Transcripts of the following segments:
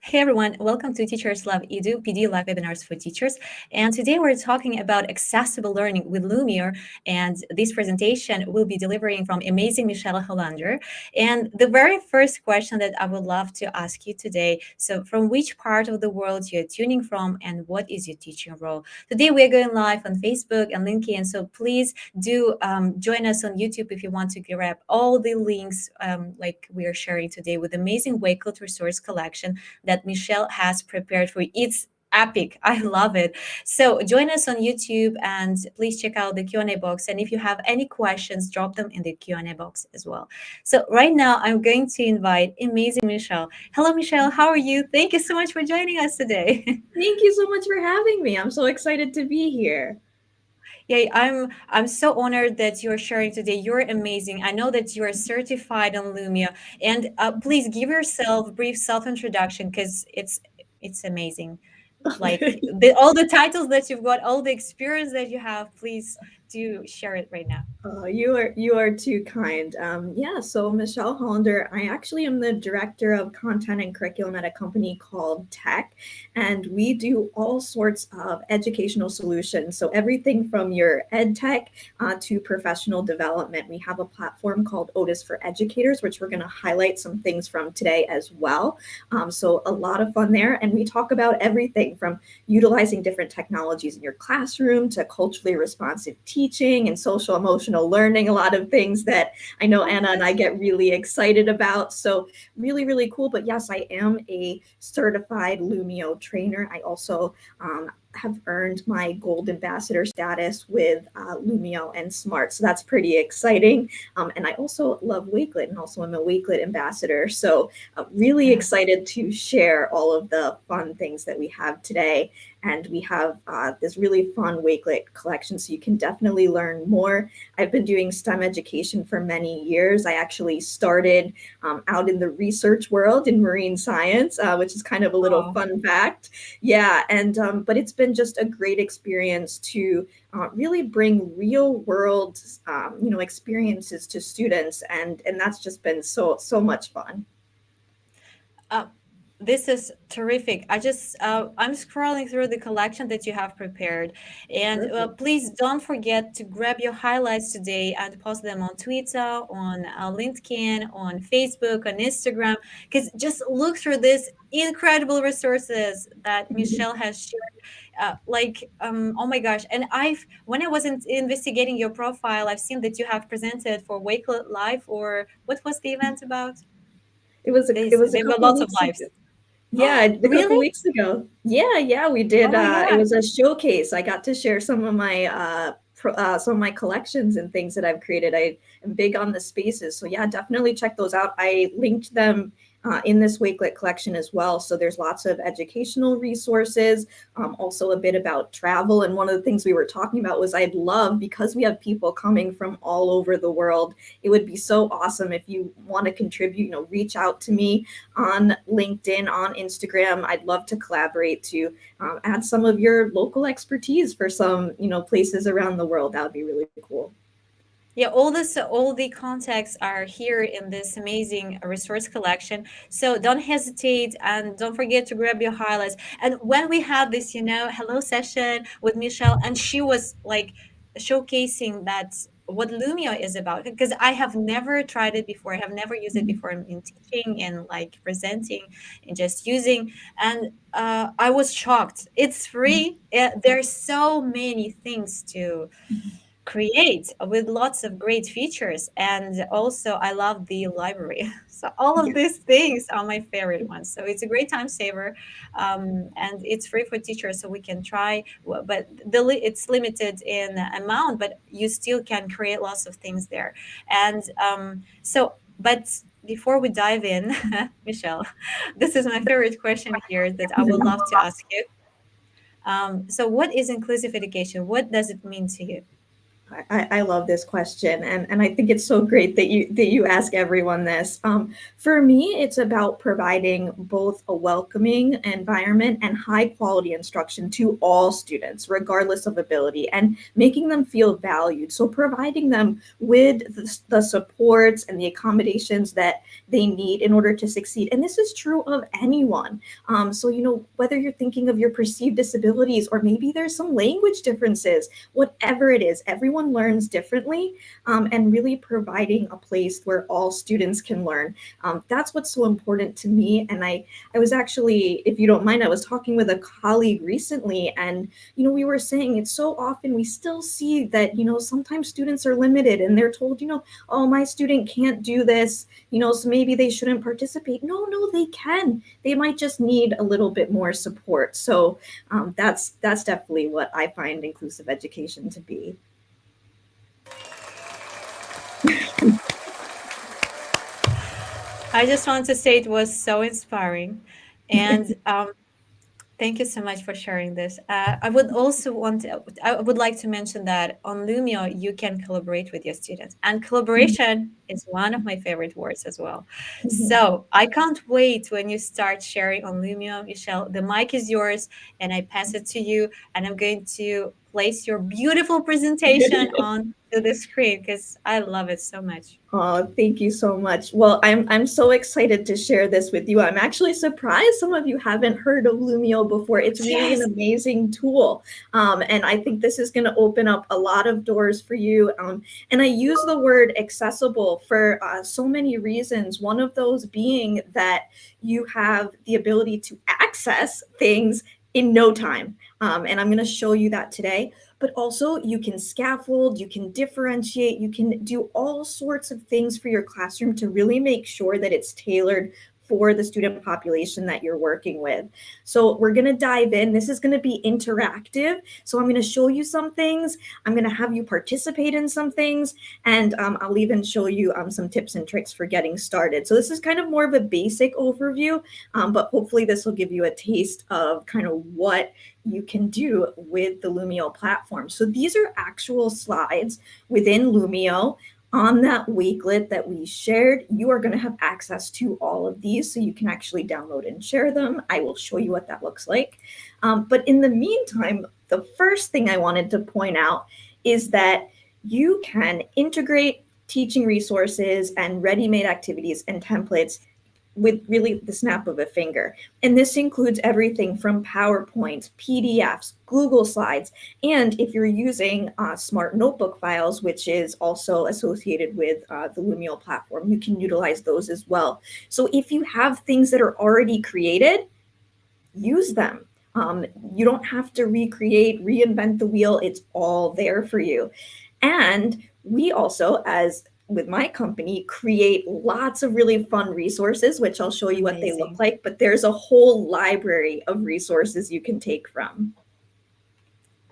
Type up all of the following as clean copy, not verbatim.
Hey everyone, welcome to Teachers Love Edu PD Live Webinars for Teachers. And today we're talking about accessible learning with Lumio. And this presentation will be delivering from amazing Michelle Hollander. And the very first question that I would love to ask you today, so from which part of the world you're tuning from and what is your teaching role? Today we're going live on Facebook and LinkedIn, so please do join us on YouTube if you want to grab all the links like we are sharing today with amazing Wakefield resource collection that Michelle has prepared for you. It's epic. I love it. So join us on YouTube and please check out the Q&A box. And if you have any questions, drop them in the Q&A box as well. So right now I'm going to invite amazing Michelle. Hello, Michelle. How are you? Thank you so much for joining us today. Thank you so much for having me. I'm so excited to be here. Yeah, I'm so honored that you're sharing today. You're amazing. I know that you're certified on Lumia, and please give yourself a brief self introduction because it's amazing. Like all the titles that you've got, all the experience that you have. Please do share it right now. You are too kind. Yeah, so Michelle Hollander, I actually am the director of content and curriculum at a company called Tech, and we do all sorts of educational solutions. So everything from your edtech to professional development. We have a platform called Otis for Educators, which we're going to highlight some things from today as well. So a lot of fun there, and we talk about everything from utilizing different technologies in your classroom to culturally responsive teaching and social emotional learning, a lot of things that I know Anna and I get really excited about. So really, really cool. But yes, I am a certified Lumio trainer. I also have earned my gold ambassador status with Lumio and Smart. So that's pretty exciting. And I also love Wakelet and also I'm a Wakelet ambassador. So really Yeah. excited to share all of the fun things that we have today. And we have this really fun Wakelet collection, so you can definitely learn more. I've been doing STEM education for many years. I actually started out in the research world in marine science, which is kind of a little Oh. fun fact. Yeah, and but it's been just a great experience to really bring real world, experiences to students, and that's just been so much fun. Uh, this is terrific. I'm scrolling through the collection that you have prepared, and Perfect. please don't forget to grab your highlights today and post them on Twitter, on LinkedIn, on Facebook, on Instagram. Because just look through these incredible resources that Michelle has shared. Oh my gosh! And when I wasn't investigating your profile, I've seen that you have presented for Wakelet Live, or what was the event about? It was a There were couple lots of weeks lives. ago. Yeah, a couple Really? weeks ago. Yeah, we did. Oh my It gosh. was a showcase. I got to share some of my collections and things that I've created. I am big on the spaces, so yeah, definitely check those out. I linked them in this Wakelet collection as well. So there's lots of educational resources, also a bit about travel. And one of the things we were talking about was I'd love, because we have people coming from all over the world, it would be so awesome if you want to contribute, reach out to me on LinkedIn, on Instagram. I'd love to collaborate to add some of your local expertise for some, places around the world. That would be really cool. Yeah, all the contacts are here in this amazing resource collection. So don't hesitate and don't forget to grab your highlights. And when we had this, hello session with Michelle, and she was like showcasing that what Lumio is about, because I have never tried it before. I have never used it before in teaching and like presenting and just using. And I was shocked. It's free. There's so many things to create with lots of great features. And also I love the library. So all of Yeah. these things are my favorite ones. So it's a great time saver, and it's free for teachers, so we can try. But it's limited in amount, but you still can create lots of things there. And but before we dive in, Michelle, this is my favorite question here that I would love to ask you. So what is inclusive education? What does it mean to you? I love this question, and I think it's so great that you ask everyone this. For me, it's about providing both a welcoming environment and high quality instruction to all students, regardless of ability, and making them feel valued. So providing them with the supports and the accommodations that they need in order to succeed. And this is true of anyone. So whether you're thinking of your perceived disabilities or maybe there's some language differences, whatever it is, everyone learns differently, and really providing a place where all students can learn. That's what's so important to me. And I was actually, if you don't mind, I was talking with a colleague recently, and we were saying it's so often we still see that sometimes students are limited and they're told, oh, my student can't do this, so maybe they shouldn't participate. No, they can. They might just need a little bit more support. So that's definitely what I find inclusive education to be. I just want to say it was so inspiring. And thank you so much for sharing this. I would also I would like to mention that on Lumio, you can collaborate with your students. And collaboration is one of my favorite words as well. So I can't wait when you start sharing on Lumio. Michelle, the mic is yours, and I pass it to you. And I'm going to place your beautiful presentation on to the screen because I love it so much. Oh, thank you so much. Well, I'm so excited to share this with you. I'm actually surprised some of you haven't heard of Lumio before. It's really an Yes. amazing tool. And I think this is going to open up a lot of doors for you. And I use the word accessible for so many reasons. One of those being that you have the ability to access things in no time. And I'm going to show you that today. But also you can scaffold, you can differentiate, you can do all sorts of things for your classroom to really make sure that it's tailored for the student population that you're working with. So we're going to dive in. This is going to be interactive. So I'm going to show you some things. I'm going to have you participate in some things. And I'll even show you some tips and tricks for getting started. So this is kind of more of a basic overview, but hopefully this will give you a taste of kind of what you can do with the Lumio platform. So these are actual slides within Lumio. On that Wakelet that we shared, you are going to have access to all of these, so you can actually download and share them. I will show you what that looks like. But in the meantime, the first thing I wanted to point out is that you can integrate teaching resources and ready-made activities and templates with really the snap of a finger. And this includes everything from PowerPoints, PDFs, Google Slides, and if you're using smart notebook files, which is also associated with the Lumio platform, you can utilize those as well. So if you have things that are already created, use them. You don't have to reinvent the wheel. It's all there for you. And we also, as with my company, create lots of really fun resources, which I'll show you what they look like, but there's a whole library of resources you can take from.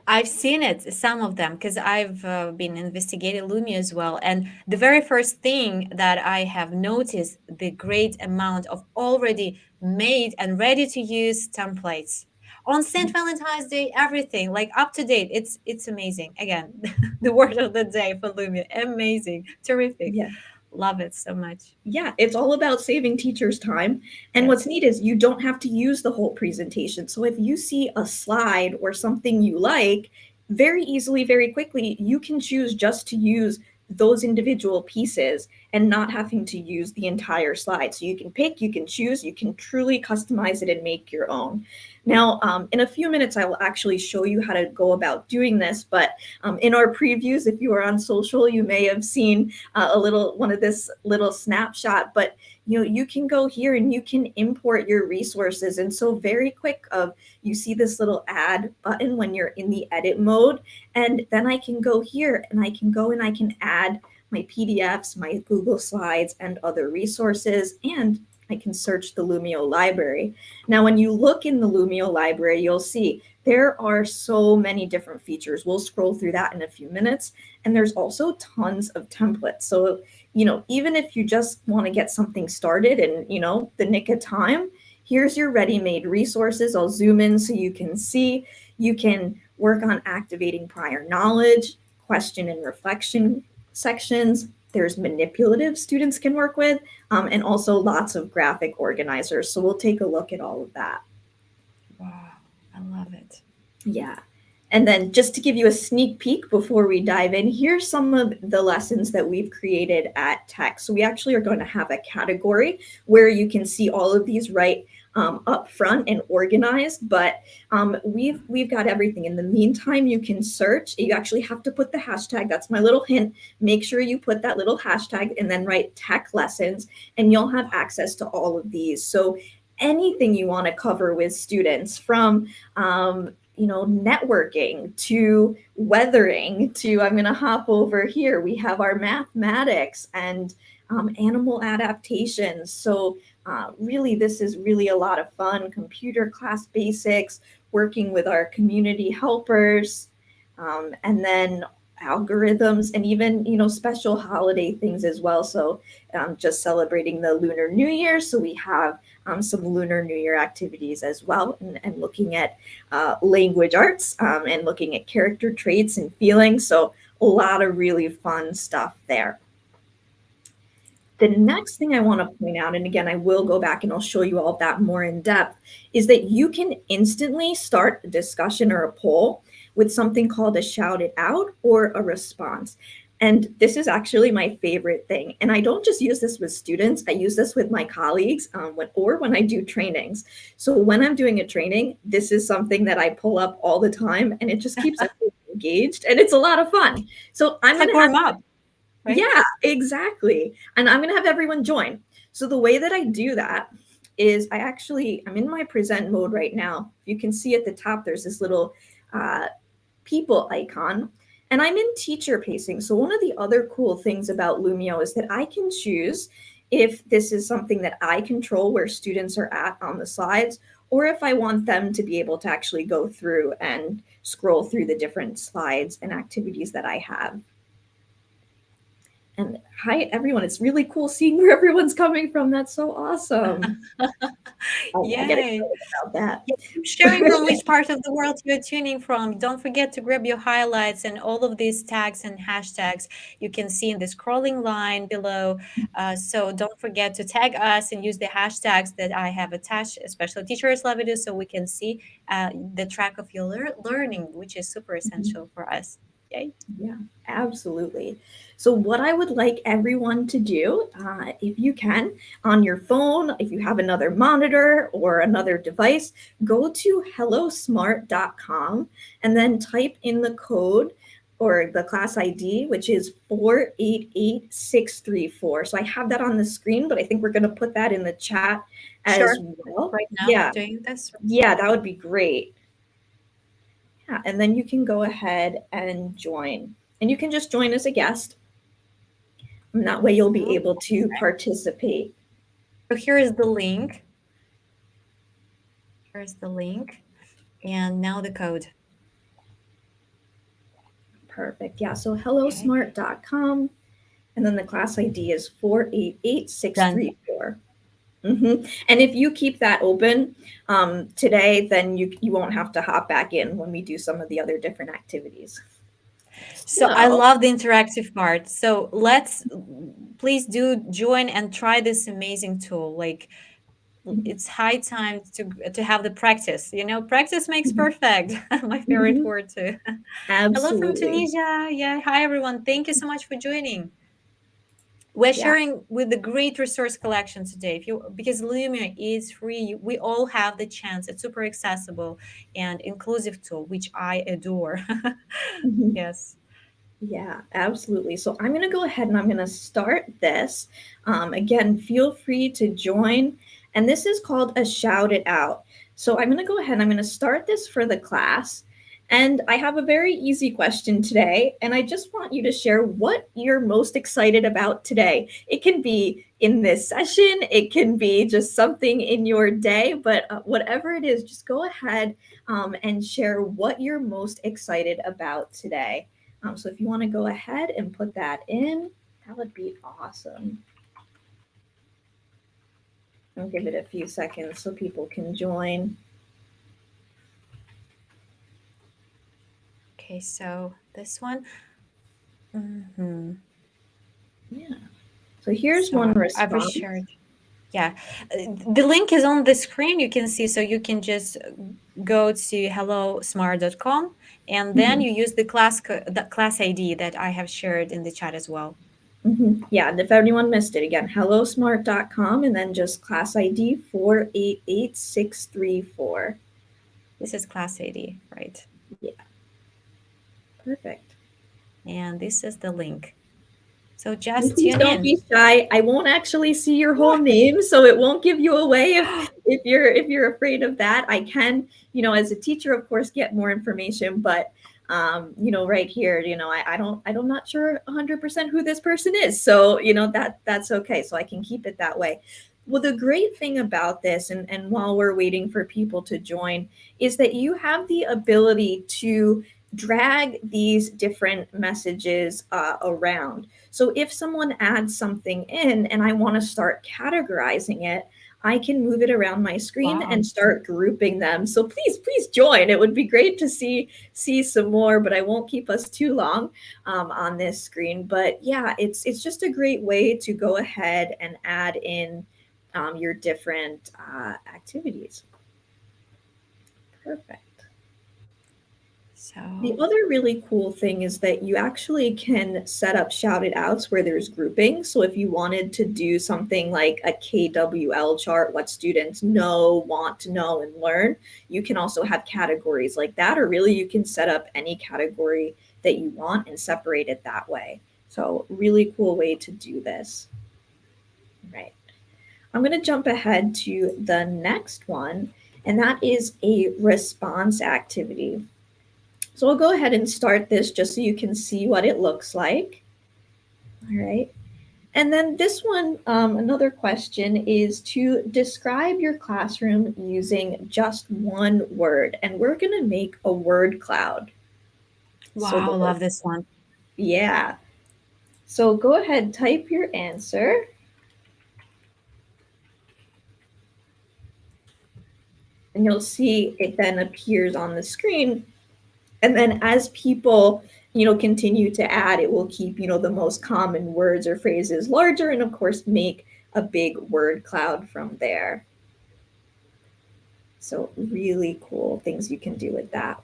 I've seen it, some of them, because I've been investigating Lumia as well. And the very first thing that I have noticed, the great amount of already made and ready to use templates. On St. Valentine's Day, everything like up to date. It's amazing. Again, the word of the day for Lumia. Amazing. Terrific. Yeah. Love it so much. Yeah, it's all about saving teachers time. And what's neat is you don't have to use the whole presentation. So if you see a slide or something you like, very easily, very quickly, you can choose just to use those individual pieces and not having to use the entire slide. So you can pick, you can choose, you can truly customize it and make your own. Now, in a few minutes, I will actually show you how to go about doing this. But in our previews, if you are on social, you may have seen one of this little snapshot. But you can go here and you can import your resources. And so very quick you see this little add button when you're in the edit mode. And then I can go here and I can go and I can add my PDFs, my Google Slides, and other resources. And I can search the Lumio library. Now, when you look in the Lumio library, you'll see there are so many different features. We'll scroll through that in a few minutes. And there's also tons of templates. So, even if you just want to get something started in, the nick of time, here's your ready-made resources. I'll zoom in so you can see. You can work on activating prior knowledge, question and reflection sections. There's manipulative students can work with, and also lots of graphic organizers. So we'll take a look at all of that. Wow, I love it. Yeah. And then just to give you a sneak peek before we dive in, here's some of the lessons that we've created at Tech. So we actually are going to have a category where you can see all of these right up front and organized, but we've got everything. In the meantime, you can search. You actually have to put the hashtag. That's my little hint. Make sure you put that little hashtag and then write tech lessons, and you'll have access to all of these. So anything you want to cover with students, from networking to weathering to, I'm going to hop over here. We have our mathematics and animal adaptations. So really, this is really a lot of fun. Computer class basics, working with our community helpers, and then algorithms, and even special holiday things as well. So just celebrating the Lunar New Year, so we have some Lunar New Year activities as well, and looking at language arts, and looking at character traits and feelings. So a lot of really fun stuff there. The next thing I want to point out, and again, I will go back and I'll show you all of that more in depth, is that you can instantly start a discussion or a poll with something called a shout it out or a response. And this is actually my favorite thing. And I don't just use this with students, I use this with my colleagues, when I do trainings. So when I'm doing a training, this is something that I pull up all the time, and it just keeps everyone engaged, and it's a lot of fun. So I'm It's going like to have warm up, right? yeah, exactly. And I'm going to have everyone join. So the way that I do that is I'm in my present mode right now. You can see at the top, there's this little uh, people icon, and I'm in teacher pacing. So one of the other cool things about Lumio is that I can choose if this is something that I control, where students are at on the slides, or if I want them to be able to actually go through and scroll through the different slides and activities that I have. And hi, everyone. It's really cool seeing where everyone's coming from. That's so awesome. I get Yay. excited about that. Yeah, keep sharing from which part of the world you're tuning from. Don't forget to grab your highlights and all of these tags and hashtags you can see in the scrolling line below. So don't forget to tag us and use the hashtags that I have attached, especially Teachers Love It, so we can see the track of your learning, which is super Mhm. essential for us. Yay. Yeah, absolutely. So, what I would like everyone to do, if you can, on your phone, if you have another monitor or another device, go to hellosmart.com and then type in the code or the class ID, which is 488634. So, I have that on the screen, but I think we're going to put that in the chat Sure. as well. Right now, Yeah, doing this. yeah, that would be great. Yeah, and then you can go ahead and join. And you can just join as a guest. And that way you'll be So, able to participate. so here is the link. Here's the link. And now the code. Perfect. Yeah, so Okay. hellosmart.com. And then the class ID is Done. 488634. And if you keep that open today, then you won't have to hop back in when we do some of the other different activities. So I So, love the interactive part. So please do join and try this amazing tool. Like it's high time to have the practice. Practice makes perfect. My favorite mhm, word too. Hello from absolutely. Tunisia. Yeah, hi everyone. Thank you so much for joining. We're Yeah. sharing with the great resource collection today. Because Lumia is free, we all have the chance. It's super accessible and inclusive tool, which I adore. Mhm. Yes. Yeah, absolutely. So I'm going to go ahead and I'm going to start this. Again, feel free to join. And this is called a shout it out. So I'm going to go ahead and I'm going to start this for the class. And I have a very easy question today. And I just want you to share what you're most excited about today. It can be in this session, it can be just something in your day, but whatever it is, just go ahead and share what you're most excited about today. So if you want to go ahead and put that in, that would be awesome. I'll give it a few seconds so people can join. Okay, so this one. Mhm. Yeah. So here's So one I've response. shared. Yeah, the link is on the screen. You can see, so you can just go to hellosmart.com, and then Mhm. you use the class ID that I have shared in the chat as well. Yeah, and if anyone missed it, again, hellosmart.com and then just class ID 488634. This is class ID, right? Yeah, perfect. And this is the link. So And just please tune don't in. be shy. I won't actually see your whole name, so it won't give you away if you're afraid of that. I can, as a teacher, of course, get more information, but right here, I'm not sure 100% who this person is. So, that's okay. So I can keep it that way. Well, the great thing about this, and while we're waiting for people to join, is that you have the ability to drag these different messages around. So if someone adds something in and I want to start categorizing it, I can move it around my screen Wow. and start grouping them. So please join. It would be great to see some more, but I won't keep us too long on this screen. But yeah, it's just a great way to go ahead and add in your different activities. Perfect. The So, other really cool thing is that you actually can set up shouted outs where there's grouping. So if you wanted to do something like a KWL chart, what students know, want to know, and learn, you can also have categories like that, or really you can set up any category that you want and separate it that way. So really cool way to do this. Right. I'm going to jump ahead to the next one, and that is a response activity. So I'll go ahead and start this just so you can see what it looks like. All right. And then this one, another question is to describe your classroom using just one word. And we're going to make a word cloud. So wow, the word, love this one. yeah. So go ahead, type your answer. And you'll see it then appears on the screen. And then as people continue to add, it will keep the most common words or phrases larger, and of course make a big word cloud from there. So really cool things you can do with that.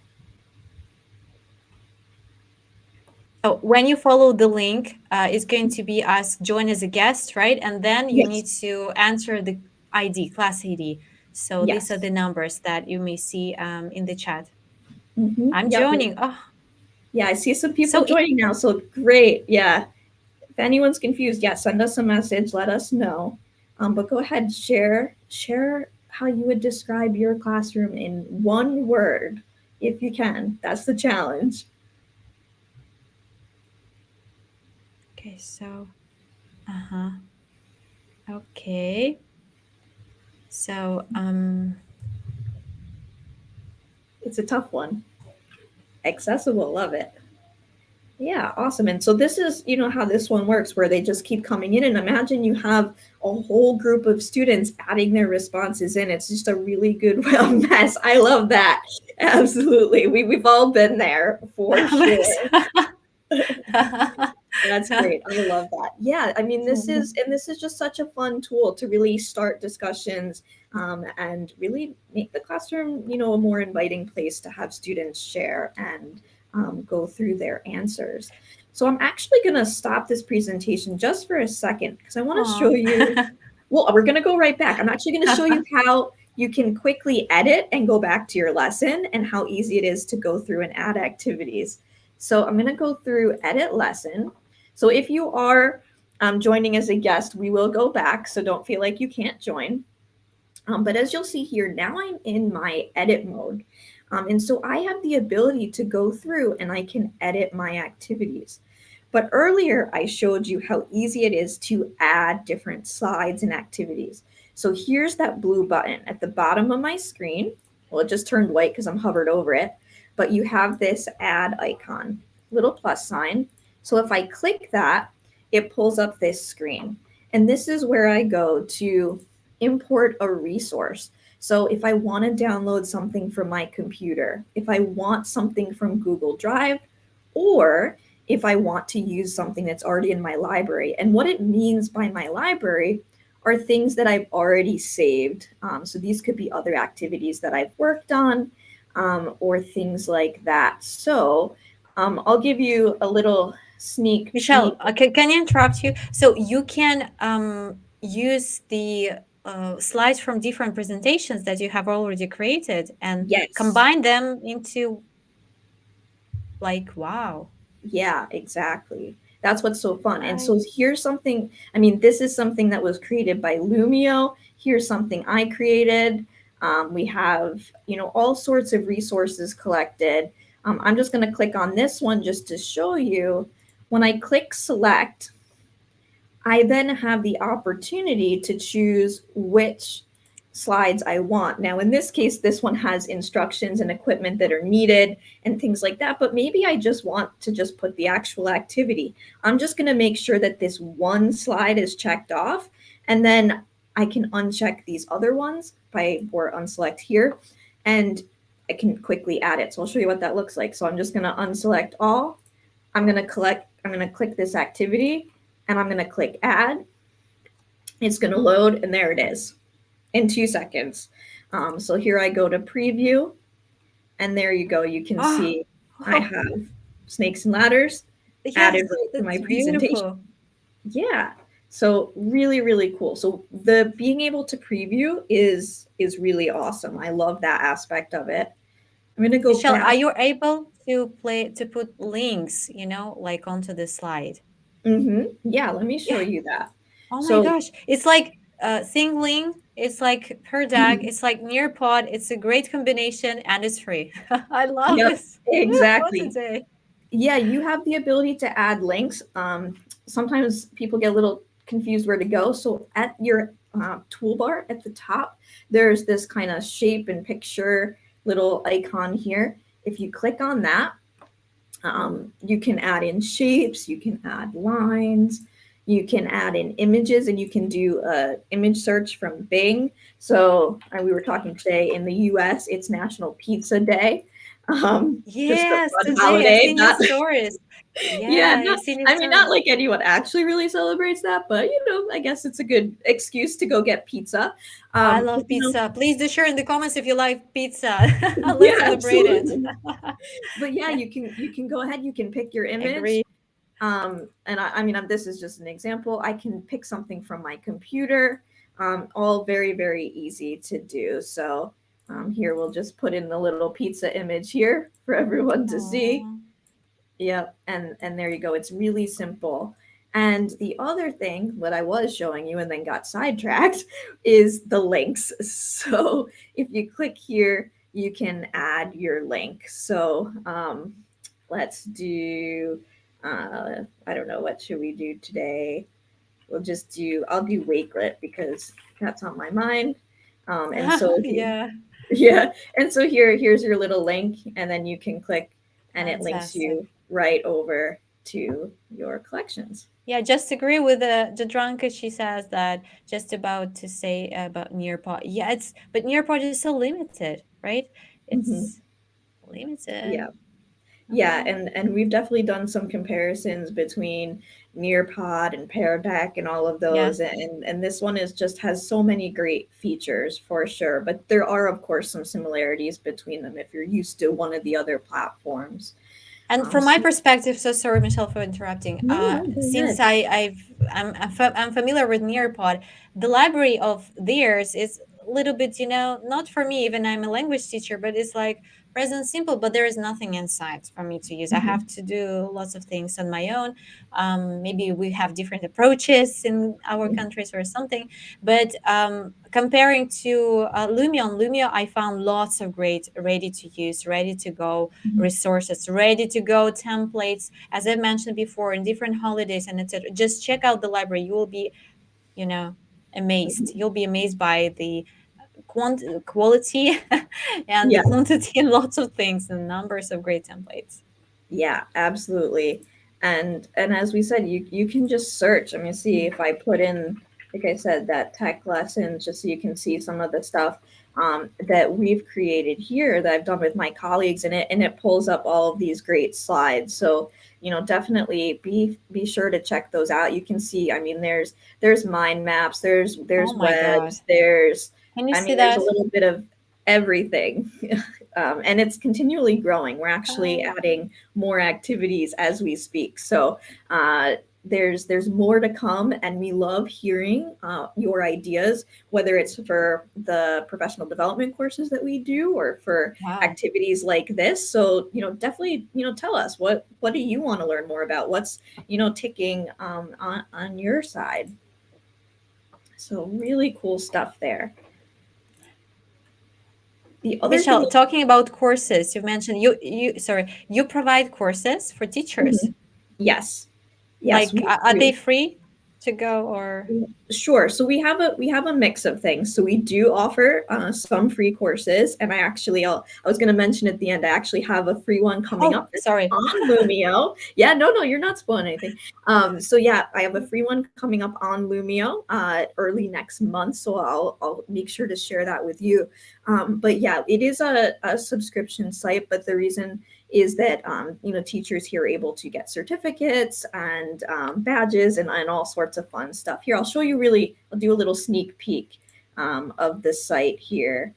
Oh, when you follow the link, it's going to be us join as a guest, right? And then you Yes. need to enter the ID, class ID. So these are Yes. the numbers that you may see in the chat. I'm Yep. joining. Oh, Yeah, I see some people so joining now, so great. Yeah, if anyone's confused, yeah, send us a message, let us know. But go ahead, share how you would describe your classroom in one word, if you can. That's the challenge. okay. So, uh-huh. Okay. So, It's a tough one. Accessible, love it. Yeah, awesome. And so this is, how this one works, where they just keep coming in. And imagine you have a whole group of students adding their responses in. It's just a really good mess. I love that. Absolutely. We've all been there for sure. That's great. I love that. Yeah, I mean, this is just such a fun tool to really start discussions and really make the classroom, a more inviting place to have students share and go through their answers. So I'm actually going to stop this presentation just for a second because I want to show Aw. you. Well, we're going to go right back. I'm actually going to show you how you can quickly edit and go back to your lesson and how easy it is to go through and add activities. So I'm going to go through edit lesson. So if you are joining as a guest, we will go back. So don't feel like you can't join. But as you'll see here, now I'm in my edit mode. And so I have the ability to go through and I can edit my activities. But earlier I showed you how easy it is to add different slides and activities. So here's that blue button at the bottom of my screen. Well, it just turned white because I'm hovered over it. But you have this add icon, little plus sign. So if I click that, it pulls up this screen. And this is where I go to import a resource. So if I want to download something from my computer, if I want something from Google Drive, or if I want to use something that's already in my library. And what it means by my library are things that I've already saved. So these could be other activities that I've worked on, or things like that. So I'll give you a little sneak Michelle, peek. can I interrupt you? So you can use the slides from different presentations that you have already created and Yes. combine them into like, wow. Yeah, exactly. That's what's so fun. And I so here's something, I mean, this is something that was created by Lumio. Here's something I created. We have, all sorts of resources collected. I'm just going to click on this one just to show you. When I click select, I then have the opportunity to choose which slides I want. Now, in this case, this one has instructions and equipment that are needed and things like that, but maybe I just want to just put the actual activity. I'm just going to make sure that this one slide is checked off, and then I can uncheck these other ones or unselect here, and I can quickly add it. So I'll show you what that looks like. So I'm just going to unselect all. I'm going to click this activity, and I'm going to click add. It's going to load, and there it is in 2 seconds. So here I go to preview, and there you go. You can oh, see I have snakes and ladders yes, added right to my that's presentation. beautiful. Yeah. So really, really cool. So the being able to preview is really awesome. I love that aspect of it. I'm going to go Michelle, are back. you able to put links, like onto the slide? Yeah, let me show Yeah. you that. Oh my So gosh. It's like Singling, it's like per dag, mhm, it's like Nearpod. It's a great combination and it's free. I love yep, this. What a exactly. day. Yeah, you have the ability to add links. Sometimes people get a little confused where to go. So at your toolbar at the top, there's this kind of shape and picture little icon here. If you click on that, you can add in shapes, you can add lines, you can add in images, and you can do a image search from Bing. So we were talking today in the US, it's National Pizza Day. Just a Yes, fun today I've holiday. seen your Not stories. yeah, Yeah, I've not seen your I mean not stories. like anyone actually really celebrates that, but I guess it's a good excuse to go get pizza. I But love pizza. Please do share in the comments if you like pizza. Let's yeah, celebrate it. absolutely. But yeah, you can go ahead, you can pick your image. Agree. And I mean, this is just an example. I can pick something from my computer, all very, very easy to do. So here we'll just put in the little pizza image here for everyone to see. Aw. Yep, and there you go. It's really simple. And the other thing, what I was showing you and then got sidetracked, is the links. So if you click here, you can add your link. So let's do, I don't know, what should we do today? I'll do Wakelet because that's on my mind. And so Yeah, yeah, and so here's your little link, and then you can click, and it links fantastic. you right over to your collections. Yeah, just agree with the drunker. She says that just about to say about Nearpod. Yeah, but Nearpod is so limited, right? Hmm. It's limited. Yeah, yeah, Oh, and we've definitely done some comparisons between Nearpod and Pear Deck and all of yeah. those, and this one is just has so many great features for sure. But there are of course some similarities between them if you're used to one of the other platforms. And from my So perspective, so sorry, Michelle, for interrupting. no, no, go Since ahead. I'm familiar with Nearpod, the library of theirs is a little bit, not for me. Even I'm a language teacher, but it's like present simple. But there is nothing inside for me to use. I have Mhm. to do lots of things on my own. Maybe we have different approaches in our countries or something. But comparing to Lumio, I found lots of great ready to use, ready to go resources, ready to go templates. As I mentioned before, in different holidays and etc. Just check out the library. You will be, you know, amazed. You'll be amazed by the quality and the Yeah. quantity and lots of things and numbers of great templates. Yeah, absolutely. And as we said, you can just search. I mean, see if I put in, like I said, that tech lessons, just so you can see some of the stuff. that we've created here that I've done with my colleagues, and it pulls up all of these great slides. So definitely be sure to check those out. You can see, I mean, there's mind maps, Oh there's my God. webs, there's Can you I see mean, there's a that? little bit of everything. And it's continually growing. We're actually Oh, adding more activities as we speak. So uh, there's more to come, and we love hearing your ideas, whether it's for the professional development courses that we do or for wow. activities like this. So definitely tell us what do you want to learn more about? What's ticking on your side? So really cool stuff there. The other thing. Michelle, talking about courses, you mentioned you provide courses for teachers. Mhm. Yes. Yes, Like, we are they do. free to go or? Sure. So we have a mix of things. So we do offer some free courses, and I was going to mention at the end. I actually have a free one coming Oh, up that's sorry. on Lumio. Yeah, no, you're not spoiling anything. So yeah, I have a free one coming up on Lumio early next month. So I'll make sure to share that with you. But yeah, it is a subscription site. But the reason is that teachers here are able to get certificates and badges and all sorts of fun stuff. Here, I'll do a little sneak peek of the site here.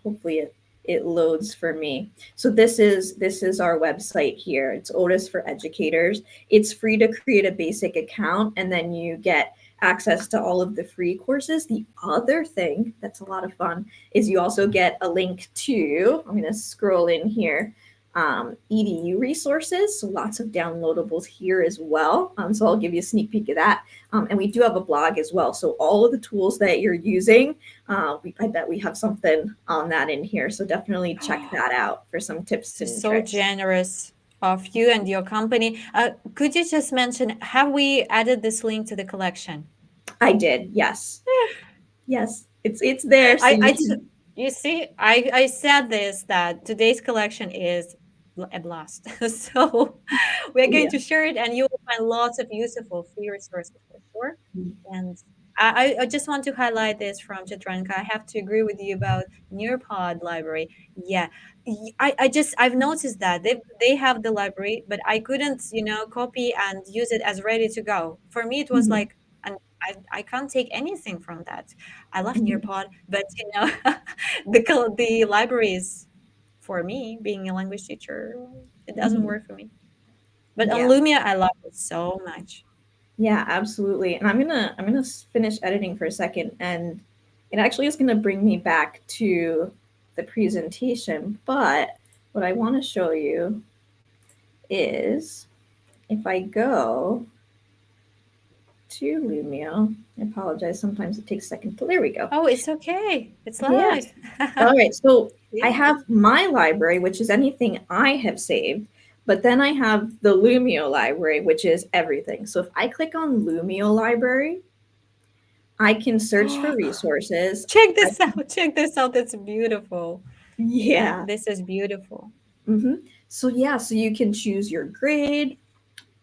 Hopefully it loads for me. So this is our website here. It's Otis for Educators. It's free to create a basic account, and then you get access to all of the free courses. The other thing that's a lot of fun is you also get a link to, I'm going to scroll in here, EDU resources. So lots of downloadables here as well. So I'll give you a sneak peek of that. And we do have a blog as well. So all of the tools that you're using, I bet we have something on that in here. So definitely check that out for some tips This is and so tricks. generous of you and your company. Could you just mention, have we added this link to the collection? I did. Yes. Yes. It's there. So I, you I, can. t- you see, I said this that today's collection is a blast. So we're going Yeah. to share it, and you will find lots of useful free resources for sure. And I just want to highlight this from Chitranka. I have to agree with you about Nearpod library. Yeah, I've noticed that they have the library, but I couldn't copy and use it as ready to go. For me, it was Mhm. like, and I can't take anything from that. I love Mhm. Nearpod, but the libraries for me, being a language teacher, it doesn't Mhm. work for me. But on Yeah. Lumia, I love it so much. Yeah, absolutely. And I'm gonna finish editing for a second, and it actually is gonna bring me back to the presentation. But what I want to show you is if I go to Lumio, I apologize. Sometimes it takes a second. There we go. Oh, it's okay. It's live. Yes. All right. So I Yeah. have my library, which is anything I have saved, but then I have the Lumio library, which is everything. So if I click on Lumio library, I can search for resources. Check I this out. Check this out. It's beautiful. Yeah. This is beautiful. So yeah, so you can choose your grade,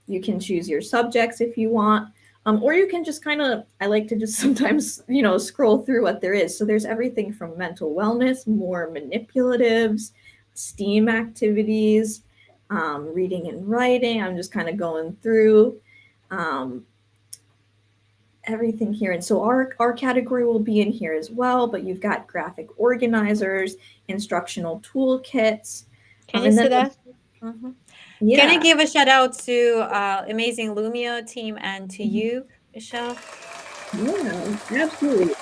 you can choose your subjects if you want, or you can just kind of. I like to just sometimes scroll through what there is. So there's everything from mental wellness, more manipulatives, STEAM activities, reading and writing. I'm just kind of going through. Um, Everything here. And so our category will be in here as well, but you've got graphic organizers, instructional toolkits, Can you and then see that? Mhm. Can I yeah, give a shout out to amazing Lumio team and to mhm, you, Michelle? yeah, absolutely.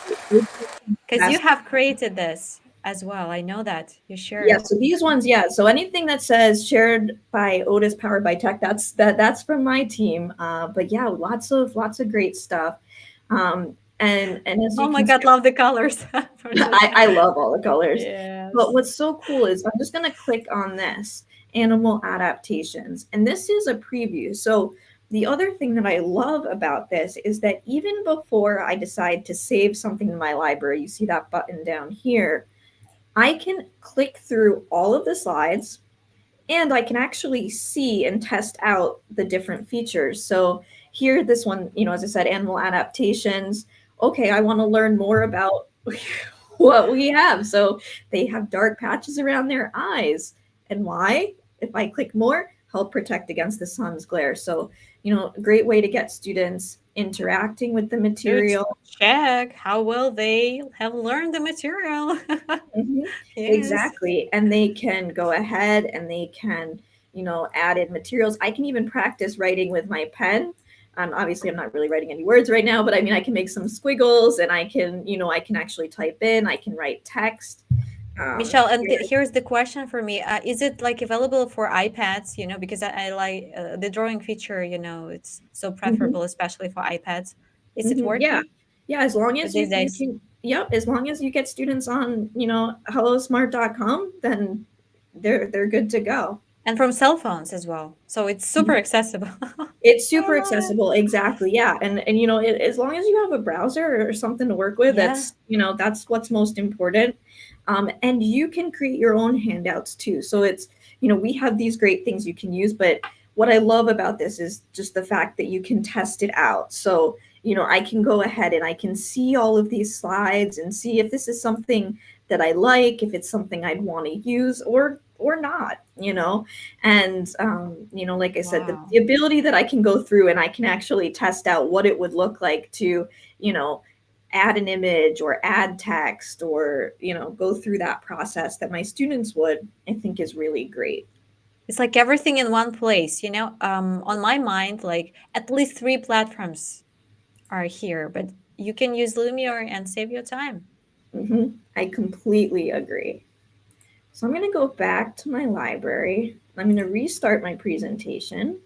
Because you have created this as well. I know that you Yeah, shared. so these ones, yeah. So anything that says shared by Otis, powered by tech, that's from my team. But yeah, lots of great stuff. And as Oh you my can see, God, love the colors. For sure. I love all the colors. But Yes. what's so cool is I'm just going to click on this animal adaptations. And this is a preview. So the other thing that I love about this is that even before I decide to save something in my library, you see that button down here, I can click through all of the slides and I can actually see and test out the different features. So here, this one, as I said, animal adaptations. Okay, I want to learn more about what we have. So they have dark patches around their eyes. And why? If I click more, help protect against the sun's glare. So, a great way to get students interacting with the To material. check how well they have learned the material. Mhm. Yes. Exactly. And they can go ahead and they can, add in materials. I can even practice writing with my pen. Obviously, I'm not really writing any words right now, but I mean, I can make some squiggles and I can actually type in, I can write text. Michelle, and Here. here's the question for me. Is it like available for iPads? Because I like the drawing feature, it's so Mhm. preferable, especially for iPads. Is it Yeah. working Yeah, as long as these you days? can, yep, as long as you get students on, hellosmart.com, then they're good to go. And from cell phones as well. So it's super Mhm. accessible. It's I super love it. accessible, exactly. Yeah, and as long as you have a browser or something to work with, Yeah. that's what's most important. And you can create your own handouts too. So it's we have these great things you can use, but what I love about this is just the fact that you can test it out. So I can go ahead and I can see all of these slides and see if this is something that I like, if it's something I'd want to use or not. And like I said, Wow. the ability that I can go through and I can actually test out what it would look like to you know add an image or add text or go through that process that my students would, I think, is really great. It's like everything in one place. On my mind, like at least three platforms are here, but you can use Lumio and save your time. I completely agree. So I'm going to go back to my library. I'm going to restart my presentation,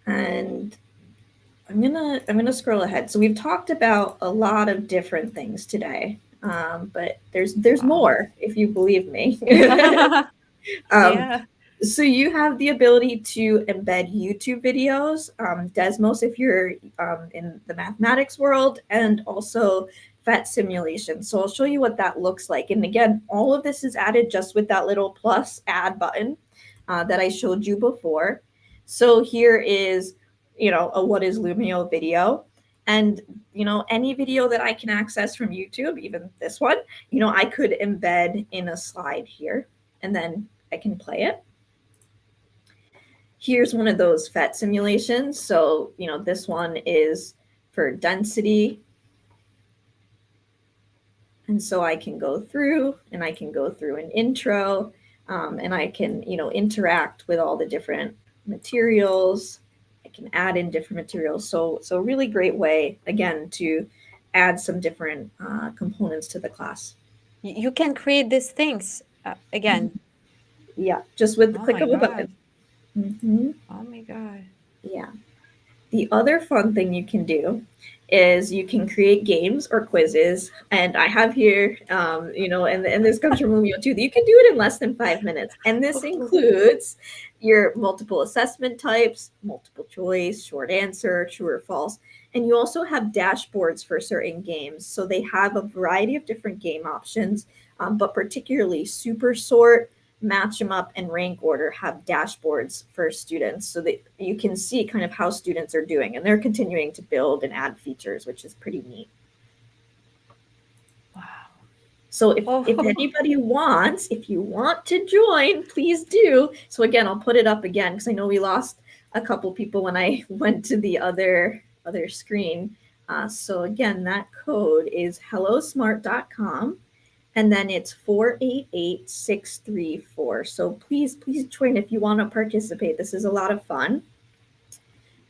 and I'm gonna scroll ahead. So we've talked about a lot of different things today, but there's Wow. more, if you believe me. um, Yeah. so you have the ability to embed YouTube videos, Desmos if you're in the mathematics world, and also PhET simulation. So I'll show you what that looks like. And again, all of this is added just with that little plus add button that I showed you before. So here is, a what is Lumio video. And, any video that I can access from YouTube, even this one, I could embed in a slide here, and then I can play it. Here's one of those PhET simulations. So, this one is for density. And so I can go through and I can go through an intro, and I can, interact with all the different materials. I can add in different materials. So really great way, again, to add some different components to the class. You can create these things again. Yeah, just with the Oh click my of a God. button. Hmm. Oh my God. Yeah. The other fun thing you can do is you can create games or quizzes. And I have here, and this comes from Lumio too, that you can do it in less than 5 minutes. And this includes your multiple assessment types, multiple choice, short answer, true or false. And you also have dashboards for certain games. So they have a variety of different game options, but particularly Super Sort, Match them up, and rank order have dashboards for students so that you can see kind of how students are doing, and they're continuing to build and add features, which is pretty neat. Wow. So if Oh, anybody wants, if you want to join, please do. So again, I'll put it up again because I know we lost a couple people when I went to the other screen. So again, that code is hellosmart.com, and then it's 488634. So please join if you want to participate. This is a lot of fun.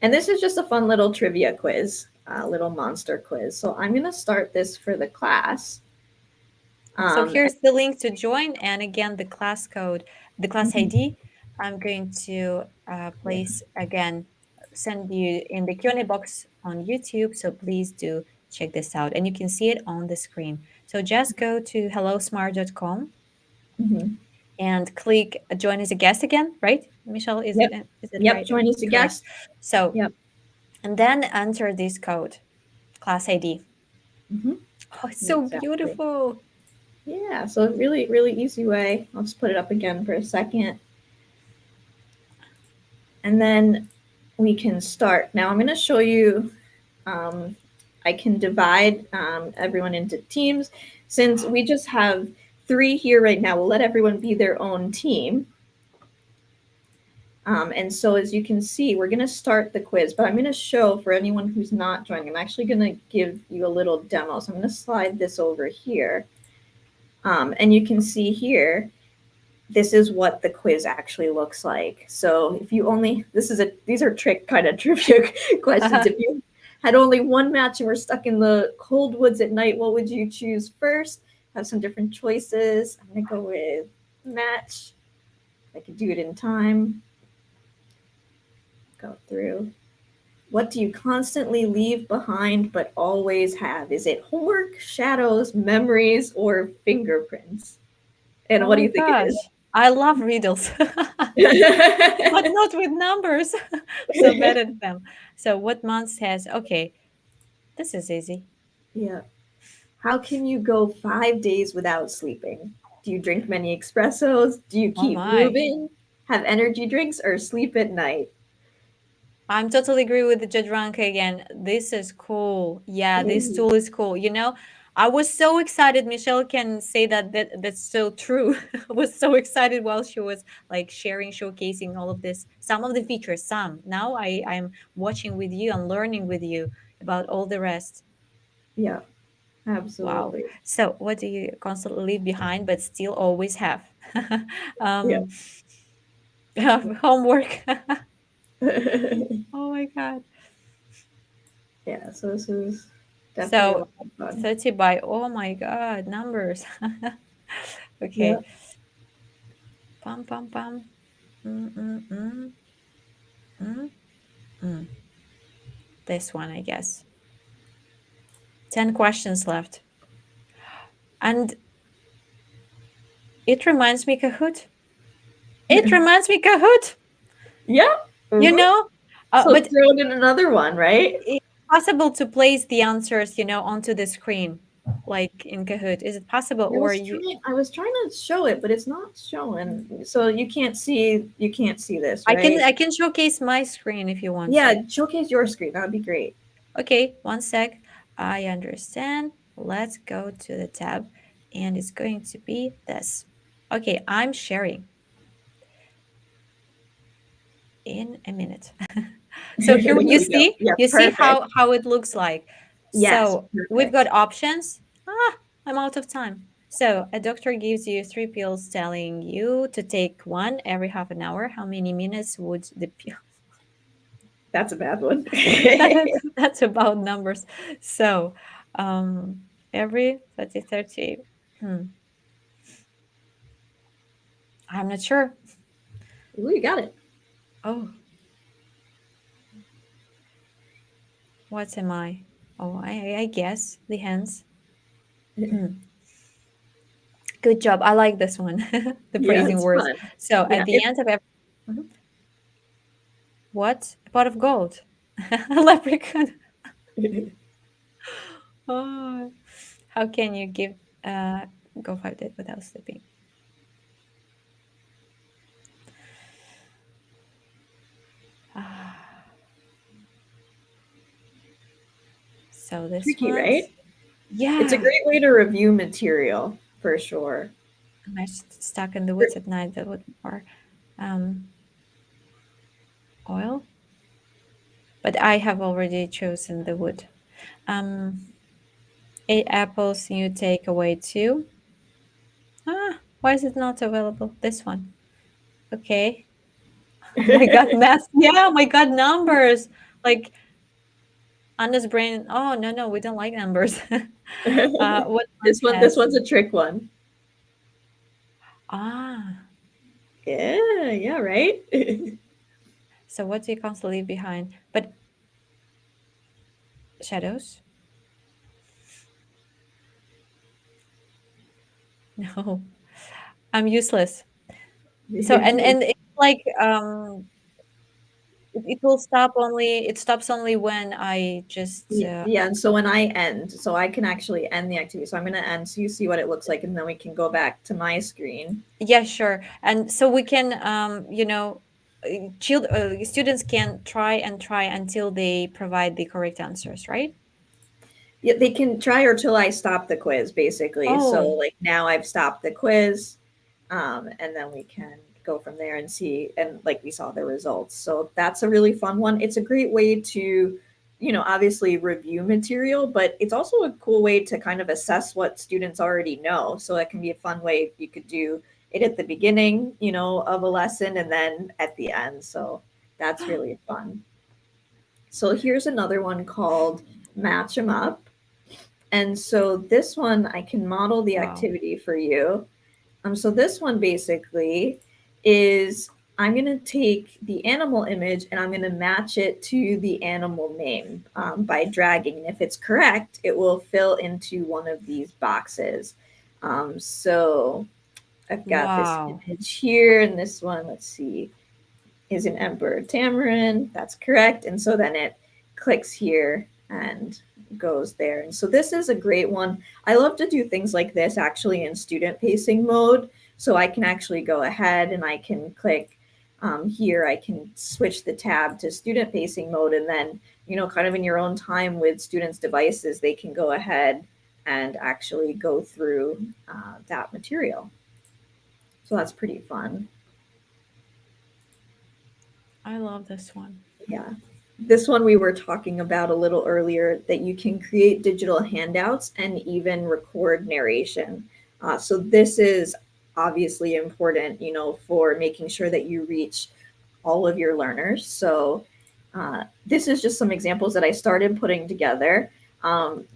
And this is just a fun little trivia quiz, little monster quiz. So I'm going to start this for the class. so Um, here's the link to join. And again, the class code, the class mhm, ID, I'm going to yeah. place again, send you in the Q&A box on YouTube. So please do check this out. And you can see it on the screen. So just go to hellosmart.com Mhm. and click join as a guest again, right? Michelle, is Yep. it is it Yep. right? Join as a Correct. guest. So, Yep. and then enter this code, class ID. Mhm. Oh, it's so Exactly. beautiful. Yeah. So really, really easy way. I'll just put it up again for a second. And then we can start. Now I'm going to show you, um, I can divide everyone into teams. Since we just have 3 here right now, we'll let everyone be their own team. And so as you can see, we're going to start the quiz, but I'm going to show for anyone who's not joining, I'm actually going to give you a little demo. So I'm going to slide this over here. And you can see here, this is what the quiz actually looks like. So if you only, these are trick kind of trivia questions. If you had only one match and were stuck in the cold woods at night, what would you choose first? Have some different choices. I'm going to go with match. I could do it in time. Go through. What do you constantly leave behind but always have? Is it homework, shadows, memories, or fingerprints? And what do you think it is? I love riddles, but not with numbers. So bad at them. So what month has, okay, this is easy. Yeah. How can you go 5 days without sleeping? Do you drink many espressos? Do you Oh keep my. moving? Have energy drinks or sleep at night? I'm totally agree with the Judge Ranka again. This is cool. Yeah, this tool is cool. You know, I was so excited. Michelle can say that's so true. I was so excited while she was like sharing, showcasing all of this, some of the features, some. Now I'm watching with you and learning with you about all the rest. Yeah, Wow. absolutely. So what do you constantly leave behind but still always have? Yeah. um homework. Oh my God. Yeah, so this is definitely a So lot of fun. 30 by, oh my God, numbers. Yeah. Okay. Pam, pam, pam. Mm, mm, mm, mm, mm. This one, I guess. 10 questions left. And it reminds me, Kahoot. It reminds me, Kahoot, Yeah. you Mhm. know? So But throw in another one, right? it's possible to place the answers, onto the screen, like in Kahoot. Is it possible? Or you, I was trying to show it, but it's not showing. So you can't see this, I can right? I can showcase my screen if you want Yeah, to. showcase your screen. That would be great. Okay, one sec. I understand. Let's go to the tab and it's going to be this. Okay, I'm sharing in a minute. So here There you we go. see, Yeah, you see perfect. how it looks like. Yes, So we've got perfect. options. I'm out of time. So a doctor gives you 3 pills telling you to take one every half an hour. How many minutes would the pill? That's a bad one. That's about numbers. So every 30. Hmm. I'm not sure. Ooh, you got it. Oh, what am I? Oh, I guess the hands. Hmm. Good job. I like this one. The Yeah, praising it's words. fun. So Yeah, at the end of every, Mhm. What? A pot of gold. A leprechaun. Oh, how can you give uh go 5 days without sleeping? Ah, so this tricky, one's, right? It's a yeah. great way to review material for sure. Am I stuck in the woods at night? That would or um oil? But I have already chosen the wood. 8 apples you take away 2. Why is it not available? This one. Okay. Oh my God, math. Yeah, oh my God, numbers. Like Anna's brain. Oh no, no, we don't like numbers. What month This has? one's a trick one. Ah, Yeah, yeah, right? so what do you constantly leave behind? But shadows? No, I'm useless. So and it's like it will stop only. It stops only when I just Yeah, and so when I end, so I can actually end the activity. So I'm going to end so you see what it looks like, and then we can go back to my screen. yeah, sure. And so we can, students can try and try until they provide the correct answers, right? Yeah, they can try or till I stop the quiz, basically. So Oh, like now I've stopped the quiz, and then we can go from there and see, and like we saw the results. So that's a really fun one. It's a great way to, obviously review material, but it's also a cool way to kind of assess what students already know. So that can be a fun way. You could do it at the beginning, of a lesson and then at the end. So that's really fun. So here's another one called Match 'em Up. And so this one, I can model the wow. activity for you. So this one basically is I'm going to take the animal image and I'm going to match it to the animal name by dragging. And if it's correct, it will fill into one of these boxes. So I've got this Wow. image here, and this one, let's see, is an emperor tamarin. That's correct. And so then it clicks here and goes there. And so this is a great one. I love to do things like this actually in student pacing mode. So I can actually go ahead and I can click here. I can switch the tab to student pacing mode. And then, kind of in your own time with students' devices, they can go ahead and actually go through that material. So that's pretty fun. I love this one. Yeah. This one we were talking about a little earlier, that you can create digital handouts and even record narration. So this is obviously important, for making sure that you reach all of your learners. So this is just some examples that I started putting together.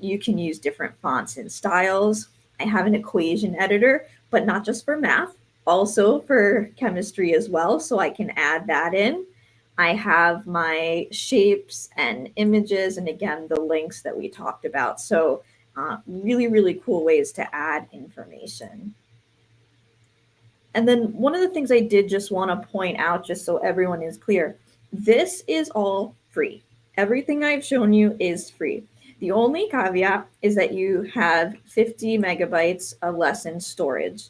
You can use different fonts and styles. I have an equation editor, but not just for math, also for chemistry as well. So I can add that in. I have my shapes and images, and again, the links that we talked about. So really, really cool ways to add information. And then one of the things I did just want to point out, just so everyone is clear, this is all free. Everything I've shown you is free. The only caveat is that you have 50 megabytes of lesson storage.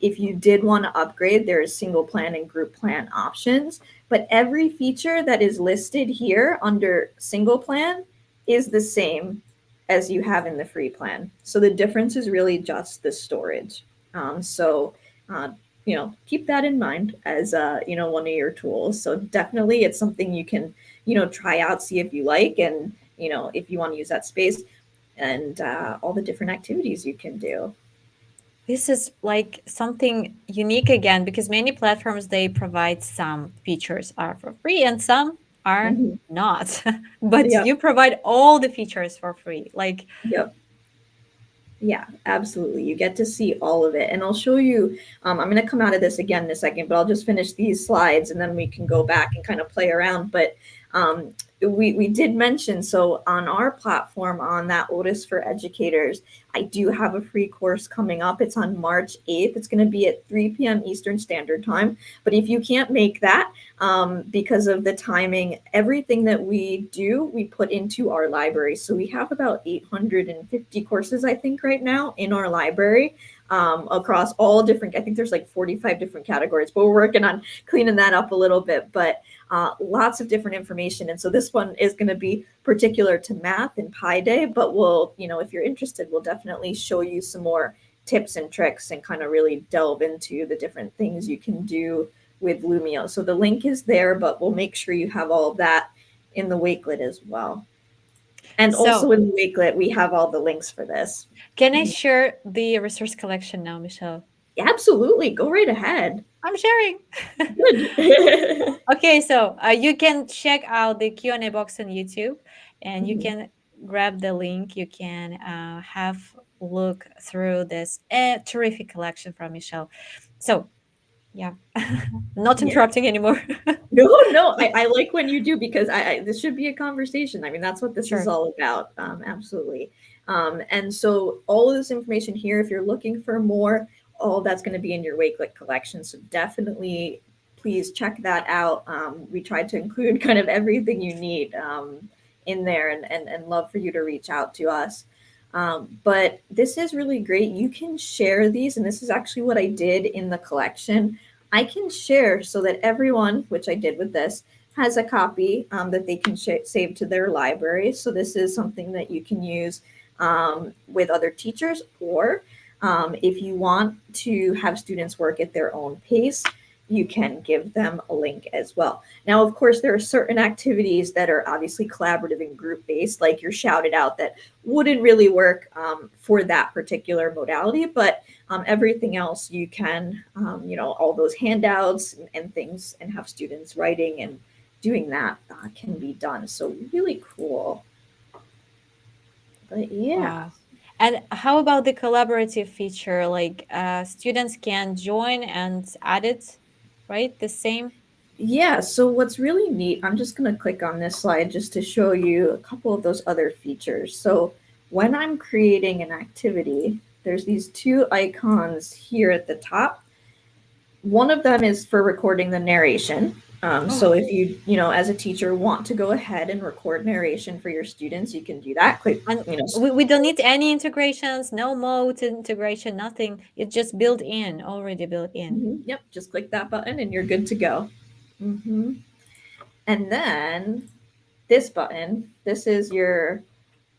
If you did want to upgrade, there is single plan and group plan options, but every feature that is listed here under single plan is the same as you have in the free plan. So the difference is really just the storage. So uh, keep that in mind as one of your tools. So definitely it's something you can try out, see if you like, and if you want to use that space, and all the different activities you can do. This is like something unique again because many platforms they provide some features are for free and some are Mm-hmm. not. But Yep. you provide all the features for free. Like, Yep. Yeah, absolutely. You get to see all of it. And I'll show you, I'm going to come out of this again in a second, but I'll just finish these slides and then we can go back and kind of play around. But we did mention, so on our platform, on that Otis for Educators, I do have a free course coming up. It's on March 8th. It's going to be at 3 p.m. Eastern Standard Time. But if you can't make that, because of the timing, everything that we do, we put into our library. So we have about 850 courses, I think, right now in our library, across all different, I think there's like 45 different categories, but we're working on cleaning that up a little bit. But lots of different information. And so this one is going to be particular to math and Pi Day, but we'll, if you're interested, we'll definitely show you some more tips and tricks and kind of really delve into the different things you can do with Lumio. So the link is there, but we'll make sure you have all of that in the Wakelet as well. And so also in the Wakelet, we have all the links for this. can I share the resource collection now, Michelle? Absolutely. Go right ahead. I'm sharing. Good. Okay, so you can check out the Q&A box on YouTube and you Mhm. can grab the link. You can have look through this terrific collection from Michelle. So, yeah, not Yeah. interrupting anymore. No, no, I like when you do, because this should be a conversation. I mean, that's what this is Sure. all about. Absolutely. And so all of this information here, if you're looking for more, all that's going to be in your Wakelet collection. So definitely, please check that out. We tried to include kind of everything you need in there, and love for you to reach out to us. But this is really great. You can share these, and this is actually what I did in the collection. I can share so that everyone, which I did with this, has a copy that they can save to their library. So this is something that you can use with other teachers, or if you want to have students work at their own pace, you can give them a link as well. Now, of course, there are certain activities that are obviously collaborative and group based, like your shouted out, that wouldn't really work for that particular modality, but everything else you can, all those handouts and things, and have students writing and doing that can be done. So really cool. But yeah. Wow. And how about the collaborative feature? Like students can join and add it, right? The same. Yeah, so what's really neat, I'm just going to click on this slide just to show you a couple of those other features. So when I'm creating an activity, there's these two icons here at the top. One of them is for recording the narration. So Oh, if as a teacher want to go ahead and record narration for your students, you can do that. Click, and we don't need any integrations, no mode integration, nothing. It's just built in, already built in. yep, just click that button and you're good to go. hmm And then this button, this is your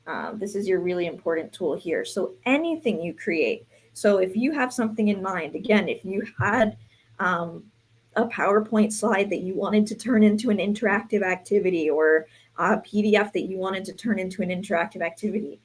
really important tool here. So anything you create. So if you have something in mind, again, if you had um, a PowerPoint slide that you wanted to turn into an interactive activity, or a PDF that you wanted to turn into an interactive activity,